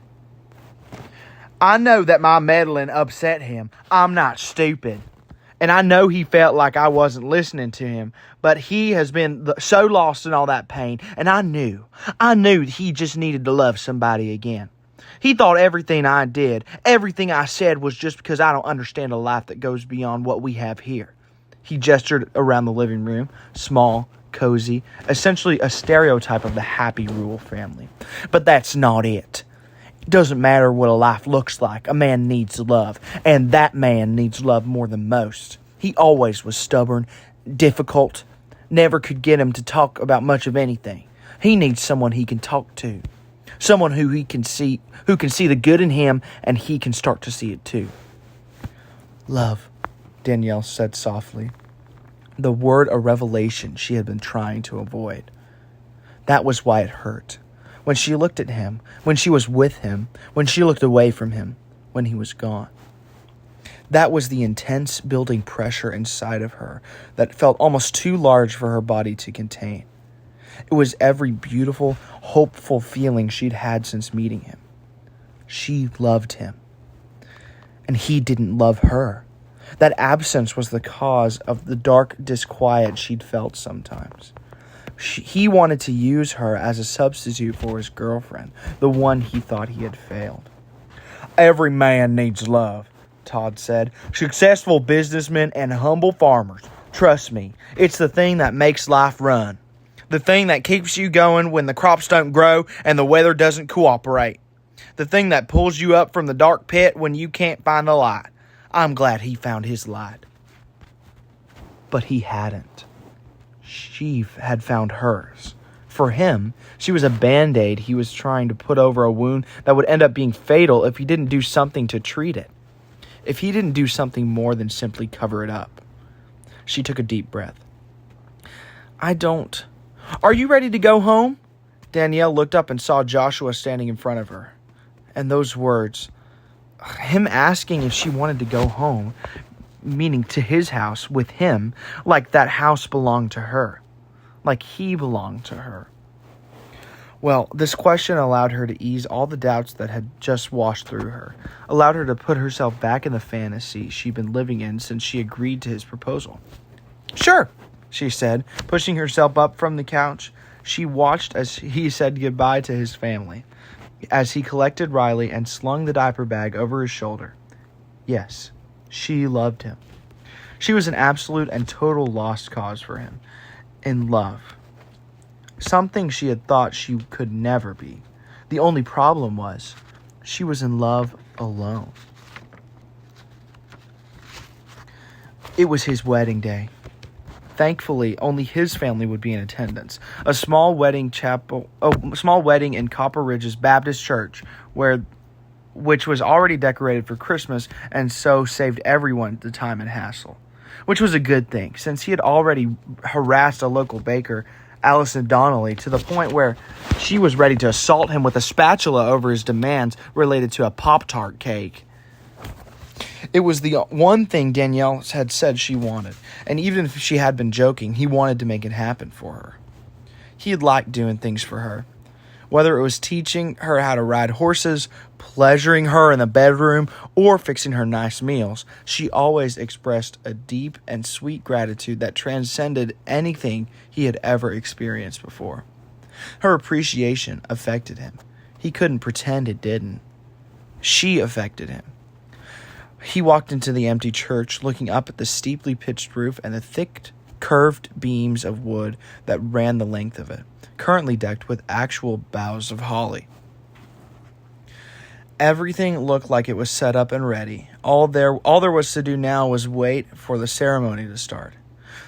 "I know that my meddling upset him. I'm not stupid. And I know he felt like I wasn't listening to him, but he has been so lost in all that pain, and I knew he just needed to love somebody again. He thought everything I did, everything I said was just because I don't understand a life that goes beyond what we have here." He gestured around the living room, small, cozy, essentially a stereotype of the happy rural family. "But that's not it. It doesn't matter what a life looks like. A man needs love, and that man needs love more than most. He always was stubborn, difficult, never could get him to talk about much of anything. He needs someone he can talk to, someone who can see the good in him, and he can start to see it too." "Love," Danielle said softly. The word a revelation she had been trying to avoid. That was why it hurt. When she looked at him, when she was with him, when she looked away from him, when he was gone. That was the intense building pressure inside of her that felt almost too large for her body to contain. It was every beautiful, hopeful feeling she'd had since meeting him. She loved him. And he didn't love her. That absence was the cause of the dark disquiet she'd felt sometimes. He wanted to use her as a substitute for his girlfriend, the one he thought he had failed. "Every man needs love. Todd said. Successful businessmen and humble farmers. Trust me, it's the thing that makes life run. The thing that keeps you going when the crops don't grow and the weather doesn't cooperate. The thing that pulls you up from the dark pit when you can't find the light. I'm glad he found his light. But he hadn't. She had found hers. For him, she was a band-aid he was trying to put over a wound that would end up being fatal if he didn't do something to treat it. If he didn't do something more than simply cover it up. She took a deep breath. Are you ready to go home? Danielle looked up and saw Joshua standing in front of her. And those words, him asking if she wanted to go home, meaning to his house with him, like that house belonged to her. Like he belonged to her. Well, this question allowed her to ease all the doubts that had just washed through her, allowed her to put herself back in the fantasy she'd been living in since she agreed to his proposal. Sure, she said, pushing herself up from the couch. She watched as he said goodbye to his family, as he collected Riley and slung the diaper bag over his shoulder. Yes, she loved him. She was an absolute and total lost cause for him. In love. Something she had thought she could never be. The only problem was, she was in love alone. It was his wedding day. Thankfully, only his family would be in attendance. A small wedding in Copper Ridge's Baptist Church, which was already decorated for Christmas and so saved everyone the time and hassle. Which was a good thing, since he had already harassed a local baker, Allison Donnelly, to the point where she was ready to assault him with a spatula over his demands related to a Pop-Tart cake. It was the one thing Danielle had said she wanted, and even if she had been joking, he wanted to make it happen for her. He had liked doing things for her. Whether it was teaching her how to ride horses, pleasuring her in the bedroom, or fixing her nice meals, she always expressed a deep and sweet gratitude that transcended anything he had ever experienced before. Her appreciation affected him. He couldn't pretend it didn't. She affected him. He walked into the empty church, looking up at the steeply pitched roof and the thick, curved beams of wood that ran the length of it, currently decked with actual boughs of holly. Everything looked like it was set up and ready. All there was to do now was wait for the ceremony to start.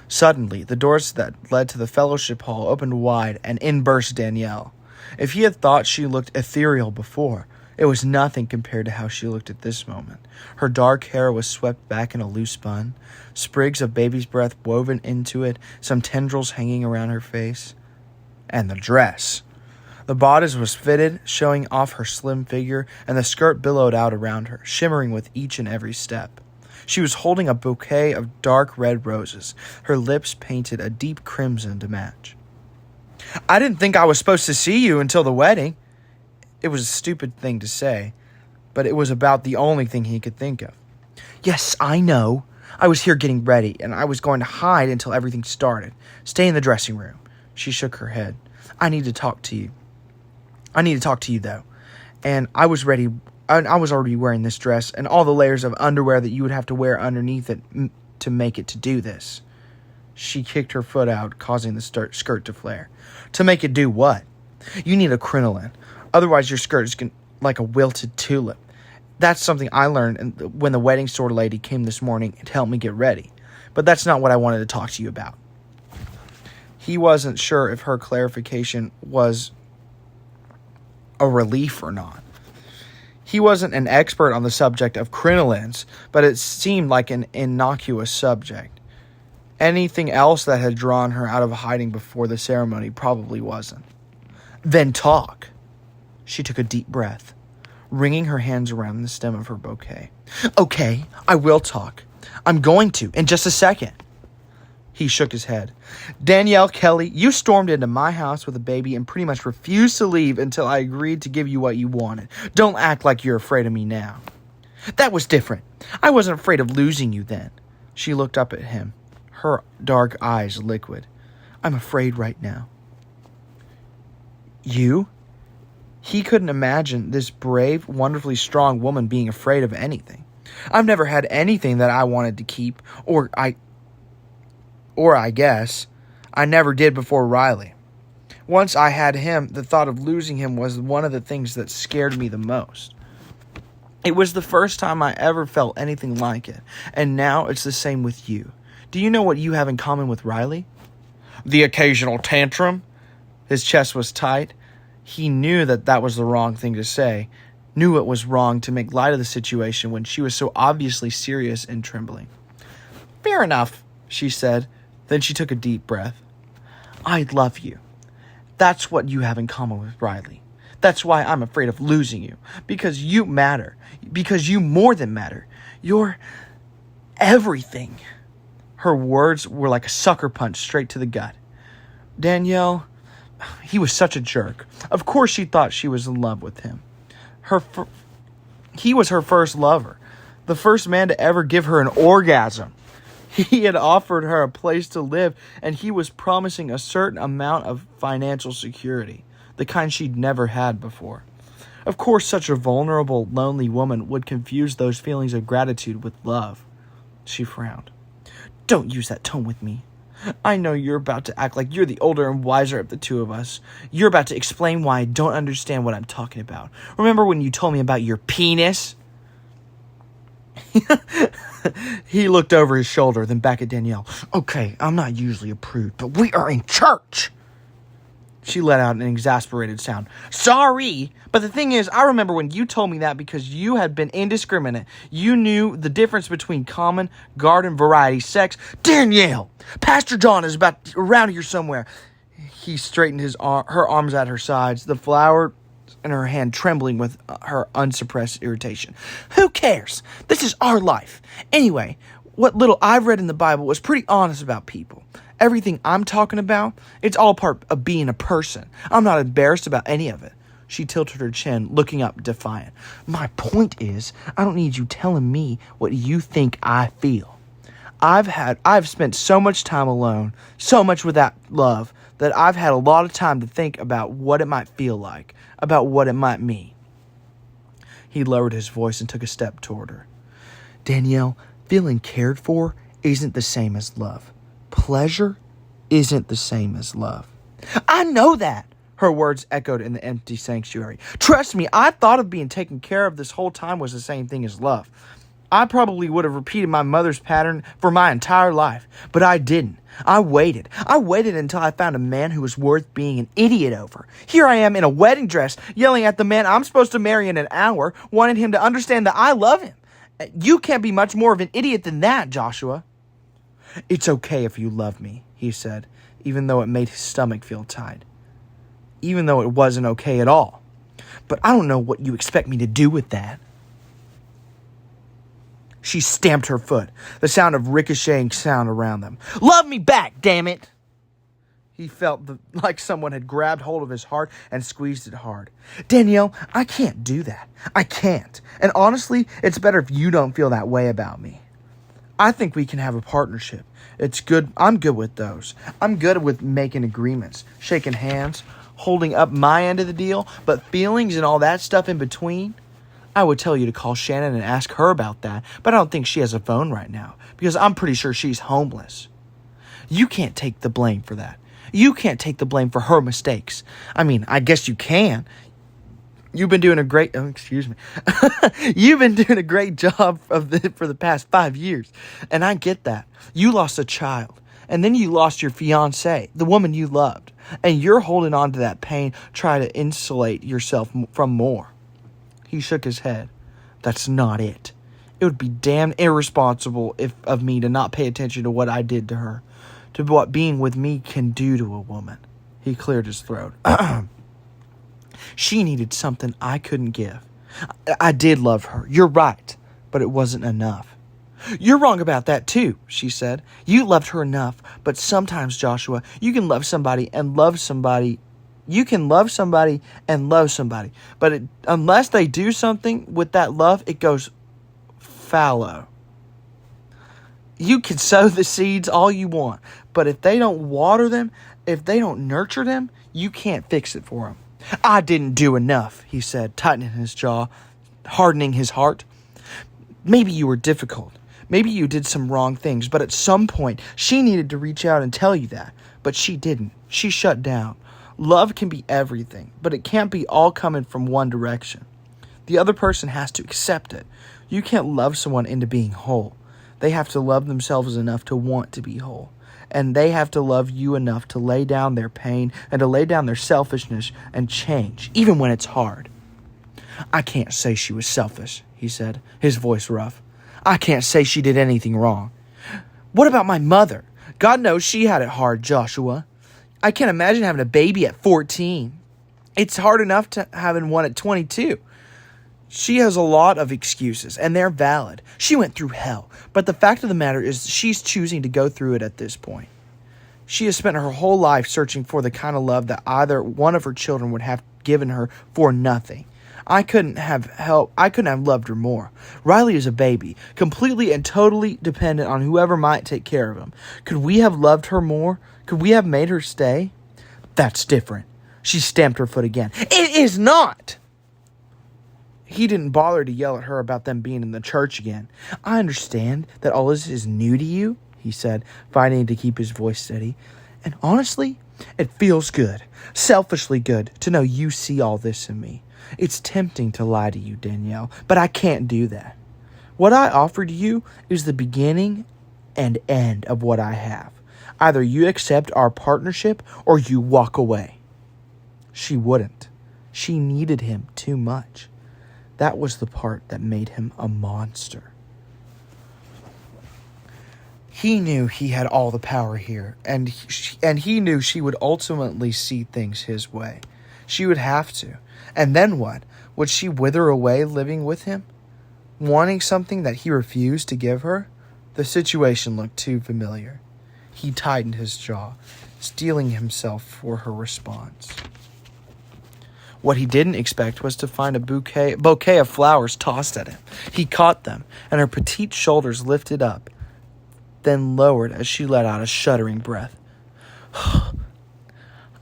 Suddenly, the doors that led to the fellowship hall opened wide, and in burst Danielle. If he had thought she looked ethereal before, it was nothing compared to how she looked at this moment. Her dark hair was swept back in a loose bun, sprigs of baby's breath woven into it, some tendrils hanging around her face. And the dress. The bodice was fitted, showing off her slim figure, and the skirt billowed out around her, shimmering with each and every step. She was holding a bouquet of dark red roses, her lips painted a deep crimson to match. I didn't think I was supposed to see you until the wedding. It was a stupid thing to say, but it was about the only thing he could think of. Yes, I know. I was here getting ready, and I was going to hide until everything started. Stay in the dressing room. She shook her head. I need to talk to you, though. And I was ready. I was already wearing this dress and all the layers of underwear that you would have to wear underneath it to make it to do this. She kicked her foot out, causing the skirt to flare. To make it do what? You need a crinoline. Otherwise, your skirt is like a wilted tulip. That's something I learned when the wedding store lady came this morning to help me get ready. But that's not what I wanted to talk to you about. He wasn't sure if her clarification was a relief or not. He wasn't an expert on the subject of crinolines, but it seemed like an innocuous subject. Anything else that had drawn her out of hiding before the ceremony probably wasn't. Then talk. She took a deep breath, wringing her hands around the stem of her bouquet. Okay, I will talk. I'm going to, in just a second. He shook his head. Danielle Kelly, you stormed into my house with a baby and pretty much refused to leave until I agreed to give you what you wanted. Don't act like you're afraid of me now. That was different. I wasn't afraid of losing you then. She looked up at him, her dark eyes liquid. I'm afraid right now. You? He couldn't imagine this brave, wonderfully strong woman being afraid of anything. I've never had anything that I wanted to keep, or I guess I never did before Riley. Once I had him, the thought of losing him was one of the things that scared me the most. It was the first time I ever felt anything like it, and now it's the same with you. Do you know what you have in common with Riley? The occasional tantrum. His chest was tight. He knew that was the wrong thing to say, knew it was wrong to make light of the situation when she was so obviously serious and trembling. Fair enough, she said. Then she took a deep breath. I love you. That's what you have in common with Riley. That's why I'm afraid of losing you. Because you matter. Because you more than matter. You're everything. Her words were like a sucker punch straight to the gut. Danielle, he was such a jerk. Of course she thought she was in love with him. He was her first lover. The first man to ever give her an orgasm. He had offered her a place to live, and he was promising a certain amount of financial security, the kind she'd never had before. Of course, such a vulnerable, lonely woman would confuse those feelings of gratitude with love. She frowned. Don't use that tone with me. I know you're about to act like you're the older and wiser of the two of us. You're about to explain why I don't understand what I'm talking about. Remember when you told me about your penis? He looked over his shoulder, then back at Danielle. Okay, I'm not usually a prude, but we are in church. She let out an exasperated sound. Sorry, but the thing is, I remember when you told me that because you had been indiscriminate. You knew the difference between common, garden variety sex. Danielle, Pastor John is around here somewhere. He straightened her arms at her sides, the flower in her hand trembling with her unsuppressed irritation. Who cares? This is our life. Anyway, what little I've read in the Bible was pretty honest about people. Everything I'm talking about, it's all part of being a person. I'm not embarrassed about any of it. She tilted her chin, looking up defiant. My point is, I don't need you telling me what you think I feel. I've spent so much time alone, so much without love, that I've had a lot of time to think about what it might feel like, about what it might mean. He lowered his voice and took a step toward her. Danielle, feeling cared for isn't the same as love. Pleasure isn't the same as love. I know that. Her words echoed in the empty sanctuary. Trust me, I thought of being taken care of this whole time was the same thing as love. I probably would have repeated my mother's pattern for my entire life, but I didn't. I waited. I waited until I found a man who was worth being an idiot over. Here I am in a wedding dress, yelling at the man I'm supposed to marry in an hour, wanting him to understand that I love him. You can't be much more of an idiot than that, Joshua. It's okay if you love me, he said, even though it made his stomach feel tight. Even though it wasn't okay at all. But I don't know what you expect me to do with that. She stamped her foot, the sound of ricocheting sound around them. Love me back, damn it! He felt like someone had grabbed hold of his heart and squeezed it hard. Danielle, I can't do that. I can't. And honestly, it's better if you don't feel that way about me. I think we can have a partnership. It's good. I'm good with those. I'm good with making agreements, shaking hands, holding up my end of the deal, but feelings and all that stuff in between, I would tell you to call Shannon and ask her about that, but I don't think she has a phone right now because I'm pretty sure she's homeless. You can't take the blame for that. You can't take the blame for her mistakes. I mean, I guess you can. You've been doing a great, You've been doing a great job for the past 5 years. And I get that. You lost a child. And then you lost your fiancée, the woman you loved. And you're holding on to that pain, trying to insulate yourself from more. He shook his head. That's not it. It would be damn irresponsible of me to not pay attention to what I did to her. To what being with me can do to a woman. He cleared his throat. She needed something I couldn't give. I did love her. You're right. But it wasn't enough. You're wrong about that too, she said. You loved her enough. But sometimes, Joshua, you can love somebody and love somebody. You can love somebody and love somebody. But unless they do something with that love, it goes fallow. You can sow the seeds all you want. But if they don't water them, if they don't nurture them, you can't fix it for them. I didn't do enough, he said, tightening his jaw, hardening his heart. Maybe you were difficult. Maybe you did some wrong things, but at some point, she needed to reach out and tell you that. But she didn't. She shut down. Love can be everything, but it can't be all coming from one direction. The other person has to accept it. You can't love someone into being whole. They have to love themselves enough to want to be whole. And they have to love you enough to lay down their pain and to lay down their selfishness and change, even when it's hard. I can't say she was selfish, he said, his voice rough. I can't say she did anything wrong. What about my mother? God knows she had it hard, Joshua. I can't imagine having a baby at 14. It's hard enough to having one at 22. She has a lot of excuses, and they're valid. She went through hell, but the fact of the matter is she's choosing to go through it at this point. She has spent her whole life searching for the kind of love that either one of her children would have given her for nothing. I couldn't have loved her more. Riley is a baby, completely and totally dependent on whoever might take care of him. Could we have loved her more? Could we have made her stay? That's different. She stamped her foot again. It is not! He didn't bother to yell at her about them being in the church again. I understand that all this is new to you, he said, fighting to keep his voice steady. And honestly, it feels good, selfishly good, to know you see all this in me. It's tempting to lie to you, Danielle, but I can't do that. What I offer to you is the beginning and end of what I have. Either you accept our partnership or you walk away. She wouldn't. She needed him too much. That was the part that made him a monster. He knew he had all the power here, and he knew she would ultimately see things his way. She would have to. And then what? Would she wither away living with him? Wanting something that he refused to give her? The situation looked too familiar. He tightened his jaw, steeling himself for her response. What he didn't expect was to find a bouquet of flowers tossed at him. He caught them, and her petite shoulders lifted up, then lowered as she let out a shuddering breath.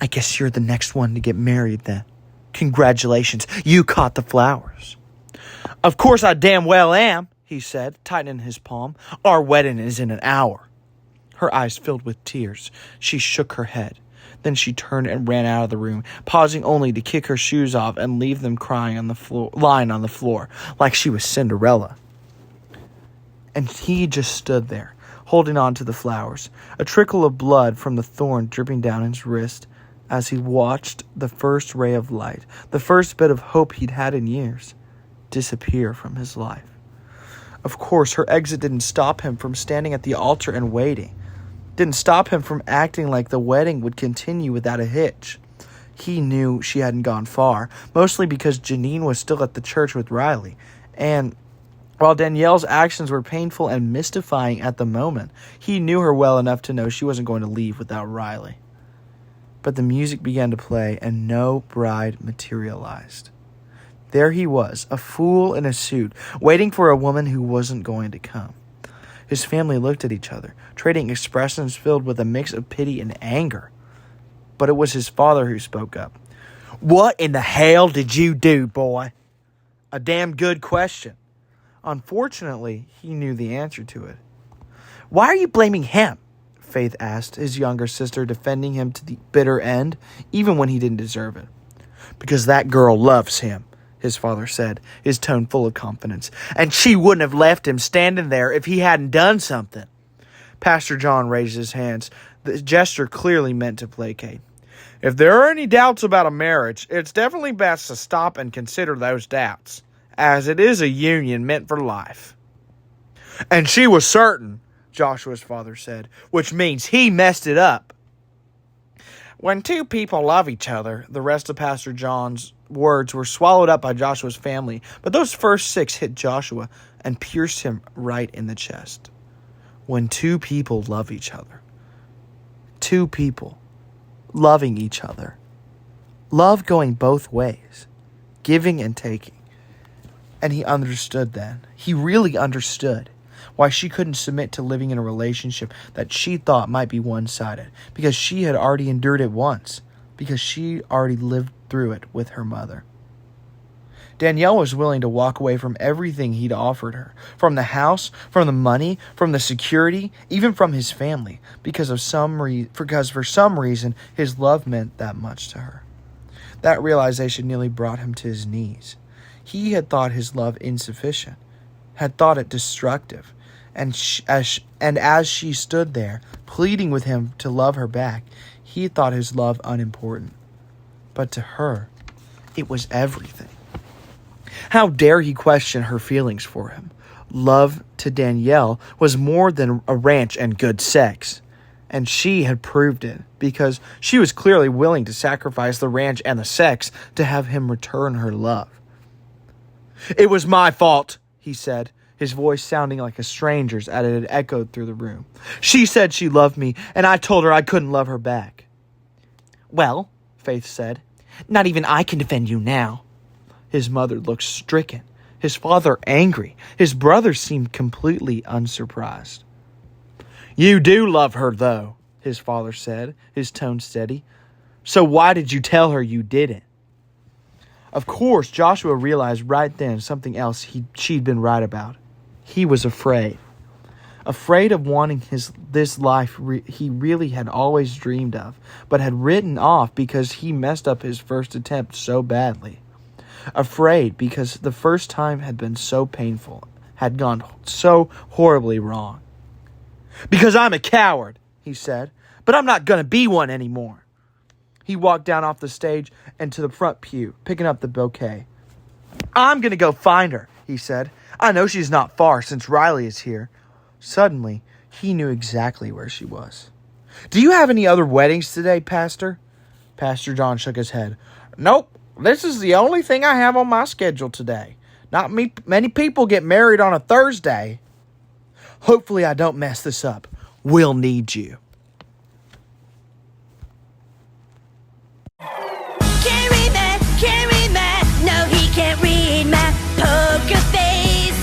I guess you're the next one to get married then. Congratulations, you caught the flowers. Of course I damn well am, he said, tightening his palm. Our wedding is in an hour. Her eyes filled with tears. She shook her head. Then she turned and ran out of the room, pausing only to kick her shoes off and leave them lying on the floor, like she was Cinderella. And he just stood there, holding on to the flowers, a trickle of blood from the thorn dripping down his wrist as he watched the first ray of light, the first bit of hope he'd had in years, disappear from his life. Of course, her exit didn't stop him from standing at the altar and waiting. Didn't stop him from acting like the wedding would continue without a hitch. He knew she hadn't gone far, mostly because Janine was still at the church with Riley. And while Danielle's actions were painful and mystifying at the moment, he knew her well enough to know she wasn't going to leave without Riley. But the music began to play, and no bride materialized. There he was, a fool in a suit, waiting for a woman who wasn't going to come. His family looked at each other, trading expressions filled with a mix of pity and anger. But it was his father who spoke up. What in the hell did you do, boy? A damn good question. Unfortunately, he knew the answer to it. Why are you blaming him? Faith asked, his younger sister defending him to the bitter end, even when he didn't deserve it. Because that girl loves him, his father said, his tone full of confidence. And she wouldn't have left him standing there if he hadn't done something. Pastor John raised his hands, the gesture clearly meant to placate. If there are any doubts about a marriage, it's definitely best to stop and consider those doubts, as it is a union meant for life. And she was certain, Joshua's father said, which means he messed it up. When two people love each other, the rest of Pastor John's words were swallowed up by Joshua's family, but those first 6 hit Joshua and pierced him right in the chest. When two people love each other. Two people loving each other. Love going both ways, giving and taking. And he understood then. He really understood why she couldn't submit to living in a relationship that she thought might be one-sided, because she had already endured it once, because she already lived through it with her mother. Danielle was willing to walk away from everything he'd offered her, from the house, from the money, from the security, even from his family, because for some reason his love meant that much to her. That realization nearly brought him to his knees. He had thought his love insufficient, had thought it destructive, and as she stood there, pleading with him to love her back, he thought his love unimportant. But to her, it was everything. How dare he question her feelings for him? Love to Danielle was more than a ranch and good sex. And she had proved it, because she was clearly willing to sacrifice the ranch and the sex to have him return her love. "It was my fault," he said, his voice sounding like a stranger's as it had echoed through the room. "She said she loved me, and I told her I couldn't love her back." "Well," Faith said, "not even I can defend you now." His mother looked stricken, his father angry, his brother seemed completely unsurprised. "You do love her, though," his father said, his tone steady. "So why did you tell her you didn't?" Of course, Joshua realized right then something else she'd been right about. He was afraid. Afraid of wanting this life he really had always dreamed of, but had written off because he messed up his first attempt so badly. Afraid because the first time had been so painful, had gone so horribly wrong. "Because I'm a coward," he said, "but I'm not going to be one anymore." He walked down off the stage and to the front pew, picking up the bouquet. "I'm going to go find her," he said. "I know she's not far since Riley is here." Suddenly, he knew exactly where she was. "Do you have any other weddings today, Pastor?" Pastor John shook his head. "Nope, this is the only thing I have on my schedule today. Not many people get married on a Thursday." "Hopefully I don't mess this up. We'll need you." Can't read that. No, he can't read my poker face.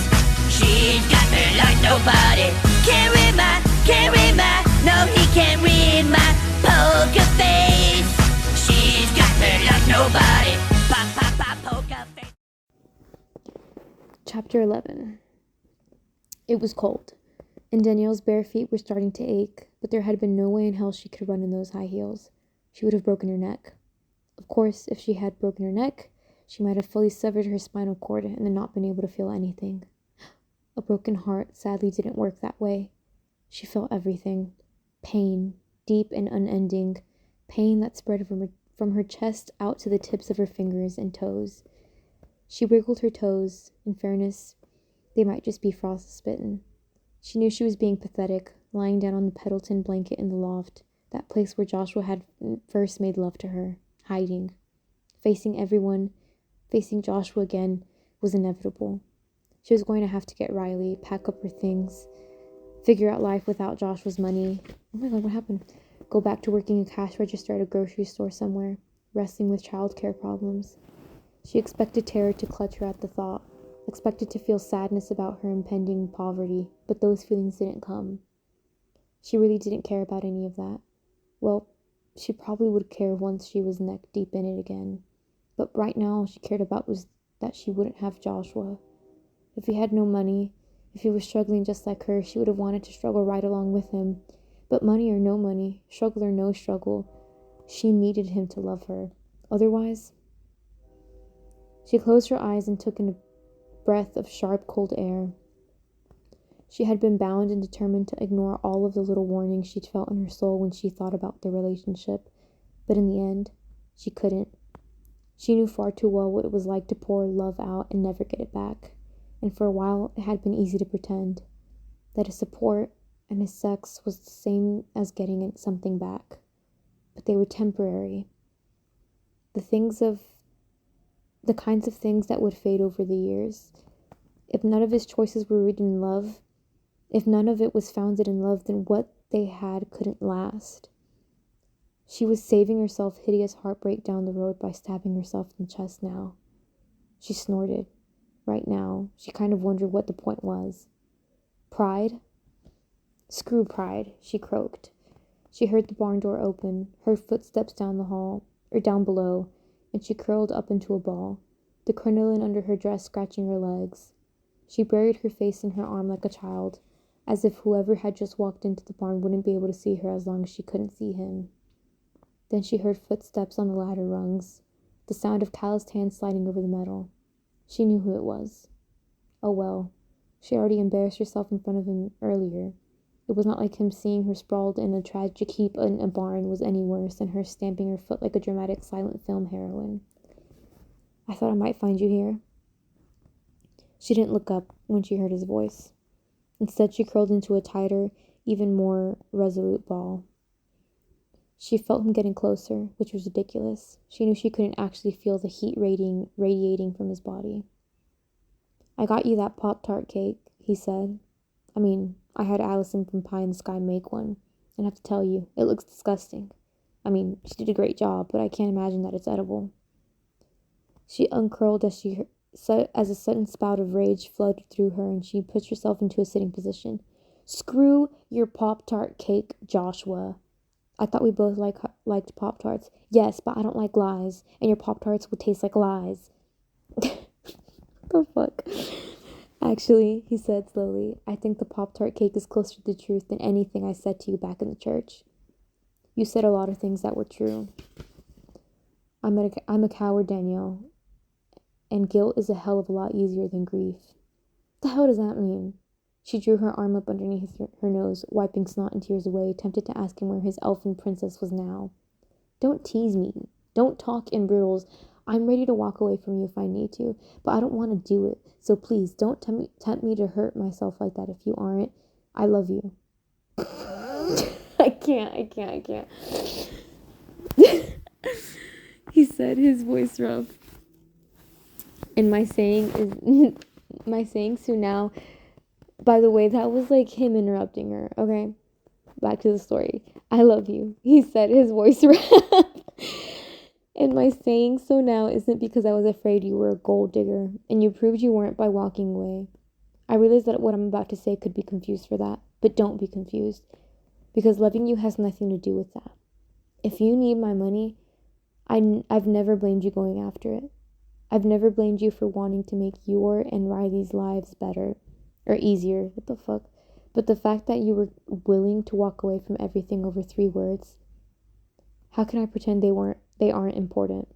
She's got me like nobody. Can't read my. No, he can't read my poker face. She's got me like nobody. Poker face. Chapter 11. It was cold, and Danielle's bare feet were starting to ache, but there had been no way in hell she could run in those high heels. She would have broken her neck. Of course, if she had broken her neck, she might have fully severed her spinal cord and then not been able to feel anything. A broken heart sadly didn't work that way. She felt everything. Pain, deep and unending. Pain that spread from her chest out to the tips of her fingers and toes. She wiggled her toes. In fairness, they might just be frostbitten. She knew she was being pathetic, lying down on the Pendleton blanket in the loft, that place where Joshua had first made love to her, hiding. Facing everyone, facing Joshua again, was inevitable. She was going to have to get Riley, pack up her things, figure out life without Joshua's money. Oh my God, what happened? Go back to working a cash register at a grocery store somewhere, wrestling with childcare problems. She expected terror to clutch her at the thought, expected to feel sadness about her impending poverty, but those feelings didn't come. She really didn't care about any of that. Well, she probably would care once she was neck deep in it again. But right now, all she cared about was that she wouldn't have Joshua. If he had no money, if he was struggling just like her, she would have wanted to struggle right along with him. But money or no money, struggle or no struggle, she needed him to love her. Otherwise, she closed her eyes and took in a breath of sharp, cold air. She had been bound and determined to ignore all of the little warnings she'd felt in her soul when she thought about their relationship. But in the end, she couldn't. She knew far too well what it was like to pour love out and never get it back. And for a while, it had been easy to pretend that his support and his sex was the same as getting something back. But they were temporary. The kinds of things that would fade over the years. If none of his choices were rooted in love, if none of it was founded in love, then what they had couldn't last. She was saving herself hideous heartbreak down the road by stabbing herself in the chest now. She snorted. Right now, she kind of wondered what the point was. Pride? Screw pride, she croaked. She heard the barn door open, heard footsteps down the hall, or down below, and she curled up into a ball. the crinoline under her dress scratching her legs. She buried her face in her arm like a child, as if whoever had just walked into the barn wouldn't be able to see her as long as she couldn't see him. Then she heard footsteps on the ladder rungs, the sound of calloused hands sliding over the metal. She knew who it was. Oh well, she already embarrassed herself in front of him earlier. It was not like him seeing her sprawled in a tragic heap in a barn was any worse than her stamping her foot like a dramatic silent film heroine. I thought I might find you here. She didn't look up when she heard his voice. Instead, she curled into a tighter, even more resolute ball. She felt him getting closer, which was ridiculous. She knew she couldn't actually feel the heat radiating from his body. I got you that Pop-Tart cake, he said. I had Allison from Pie in the Sky make one, and I have to tell you, it looks disgusting. She did a great job, but I can't imagine that it's edible. She uncurled as a sudden spout of rage flooded through her, and she pushed herself into a sitting position. Screw your Pop-Tart cake, Joshua. I thought we both liked Pop-Tarts. Yes, but I don't like lies, and your Pop-Tarts would taste like lies. The fuck? Actually, he said slowly, I think the Pop-Tart cake is closer to the truth than anything I said to you back in the church. You said a lot of things that were true. I'm a coward, Danielle, and guilt is a hell of a lot easier than grief. What the hell does that mean? She drew her arm up underneath her nose, wiping snot and tears away, tempted to ask him where his elfin princess was now. Don't tease me. Don't talk in riddles. I'm ready to walk away from you if I need to, but I don't want to do it. So please, don't tempt me to hurt myself like that if you aren't. I love you. I can't. He said, his voice rough. And my saying so now, by the way, that was like him interrupting her, okay? Back to the story. I love you, he said, his voice rough. And my saying so now isn't because I was afraid you were a gold digger, and you proved you weren't by walking away. I realize that what I'm about to say could be confused for that, but don't be confused, because loving you has nothing to do with that. If you need my money, I've never blamed you going after it. I've never blamed you for wanting to make your and Riley's lives better, or easier, what the fuck. But the fact that you were willing to walk away from everything over 3 words, how can I pretend they aren't important?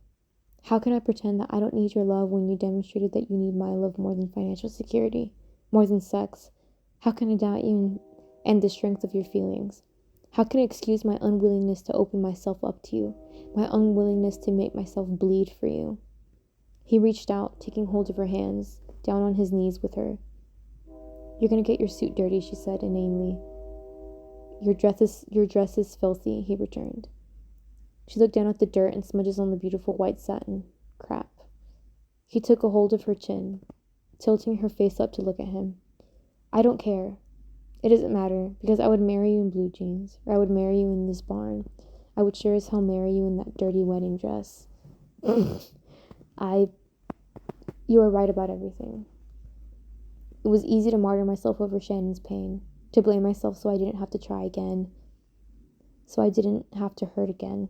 How can I pretend that I don't need your love when you demonstrated that you need my love more than financial security, more than sex? How can I doubt you and the strength of your feelings? How can I excuse my unwillingness to open myself up to you, my unwillingness to make myself bleed for you? He reached out, taking hold of her hands, down on his knees with her. You're gonna get your suit dirty, she said inanely. Your dress is filthy, he returned. She looked down at the dirt and smudges on the beautiful white satin. Crap. He took a hold of her chin, tilting her face up to look at him. I don't care. It doesn't matter, because I would marry you in blue jeans, or I would marry you in this barn. I would sure as hell marry you in that dirty wedding dress. You are right about everything. It was easy to martyr myself over Shannon's pain, to blame myself so I didn't have to try again, so I didn't have to hurt again.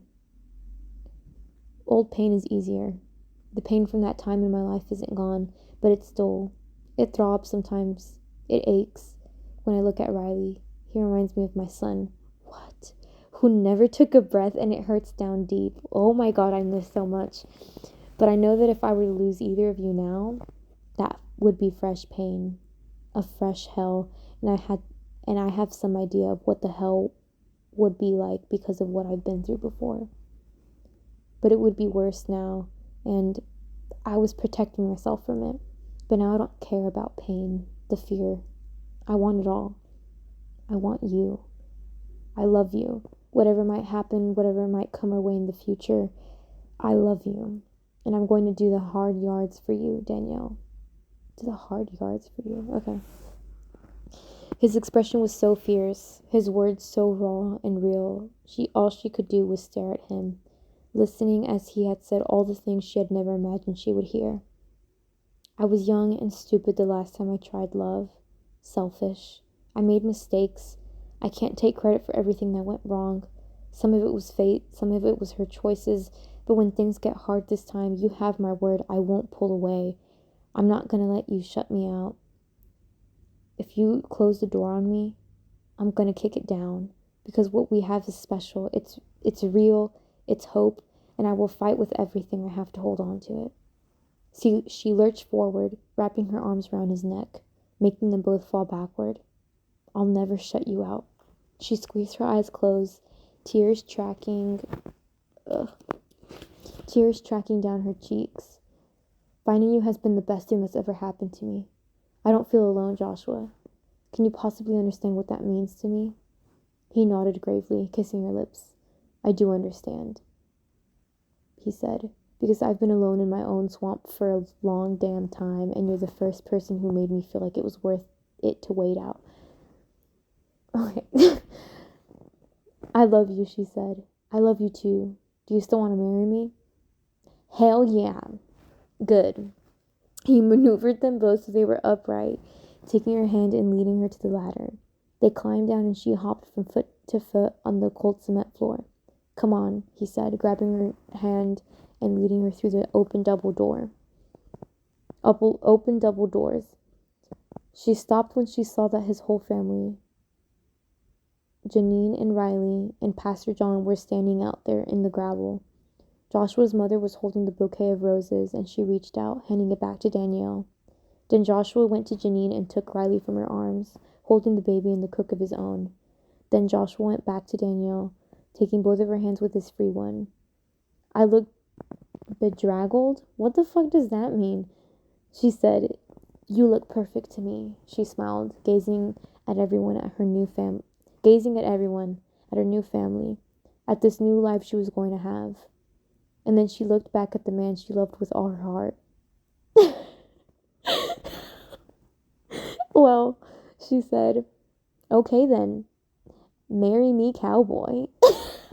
Old pain is easier. The pain from that time in my life isn't gone, but it throbs sometimes. It aches. When I look at Riley, he reminds me of my son. What? Who never took a breath, and it hurts down deep. Oh my God, I miss so much. But I know that if I were to lose either of you now, that would be fresh pain, a fresh hell, and I have some idea of what the hell would be like because of what I've been through before. But it would be worse now, and I was protecting myself from it. But now I don't care about pain, the fear. I want it all. I want you. I love you. Whatever might happen, whatever might come our way in the future, I love you. And I'm going to do the hard yards for you, Danielle. Do the hard yards for you. Okay. His expression was so fierce, his words so raw and real. All she could do was stare at him, listening as he had said all the things she had never imagined she would hear. I was young and stupid the last time I tried love. Selfish. I made mistakes. I can't take credit for everything that went wrong. Some of it was fate, some of it was her choices, But when things get hard this time, you have my word, I won't pull away. I'm not gonna let you shut me out. If you close the door on me, I'm gonna kick it down. Because what we have is special. It's real, it's hope, and I will fight with everything I have to hold on to it. See, she lurched forward, wrapping her arms around his neck, making them both fall backward. I'll never shut you out. She squeezed her eyes closed, tears tracking down her cheeks. Finding you has been the best thing that's ever happened to me. I don't feel alone, Joshua. Can you possibly understand what that means to me? He nodded gravely, kissing her lips. I do understand, he said, because I've been alone in my own swamp for a long damn time, and you're the first person who made me feel like it was worth it to wait out. Okay. I love you, she said. I love you too. Do you still want to marry me? Hell yeah. Good. He maneuvered them both so they were upright, taking her hand and leading her to the ladder. They climbed down and she hopped from foot to foot on the cold cement floor. Come on, he said, grabbing her hand and leading her through the open double doors. She stopped when she saw that his whole family, Janine and Riley and Pastor John, were standing out there in the gravel. Joshua's mother was holding the bouquet of roses, and she reached out, handing it back to Danielle. Then Joshua went to Janine and took Riley from her arms, holding the baby in the crook of his own. Then Joshua went back to Danielle, taking both of her hands with his free one. I looked bedraggled. What the fuck does that mean? She said, You look perfect to me, she smiled, gazing at everyone at her new family, at this new life she was going to have. And then she looked back at the man she loved with all her heart. Well, she said, okay then, marry me, cowboy.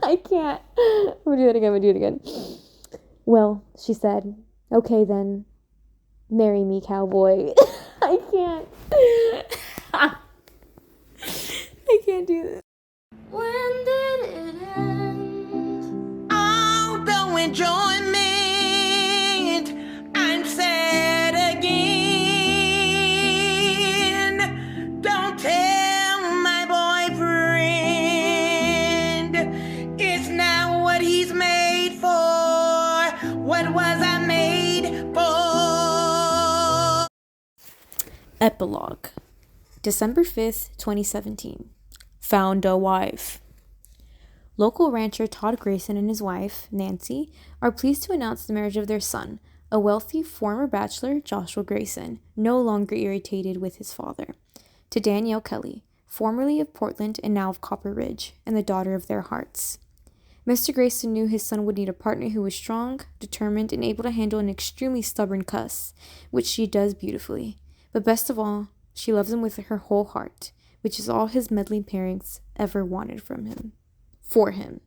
I can't. I'm gonna do it again. Well, she said, okay then, marry me, cowboy. I can't. I can't do this. When did it end? Oh, the enjoyment. I'm sad again. Don't tell my boyfriend it's not what he's made for. What was I made for? Epilogue. December 5th, 2017. Found a wife. Local rancher Todd Grayson and his wife, Nancy, are pleased to announce the marriage of their son, a wealthy former bachelor, Joshua Grayson, no longer irritated with his father, to Danielle Kelly, formerly of Portland and now of Copper Ridge, and the daughter of their hearts. Mr. Grayson knew his son would need a partner who was strong, determined, and able to handle an extremely stubborn cuss, which she does beautifully. But best of all, she loves him with her whole heart, which is all his meddling parents ever wanted from him. For him.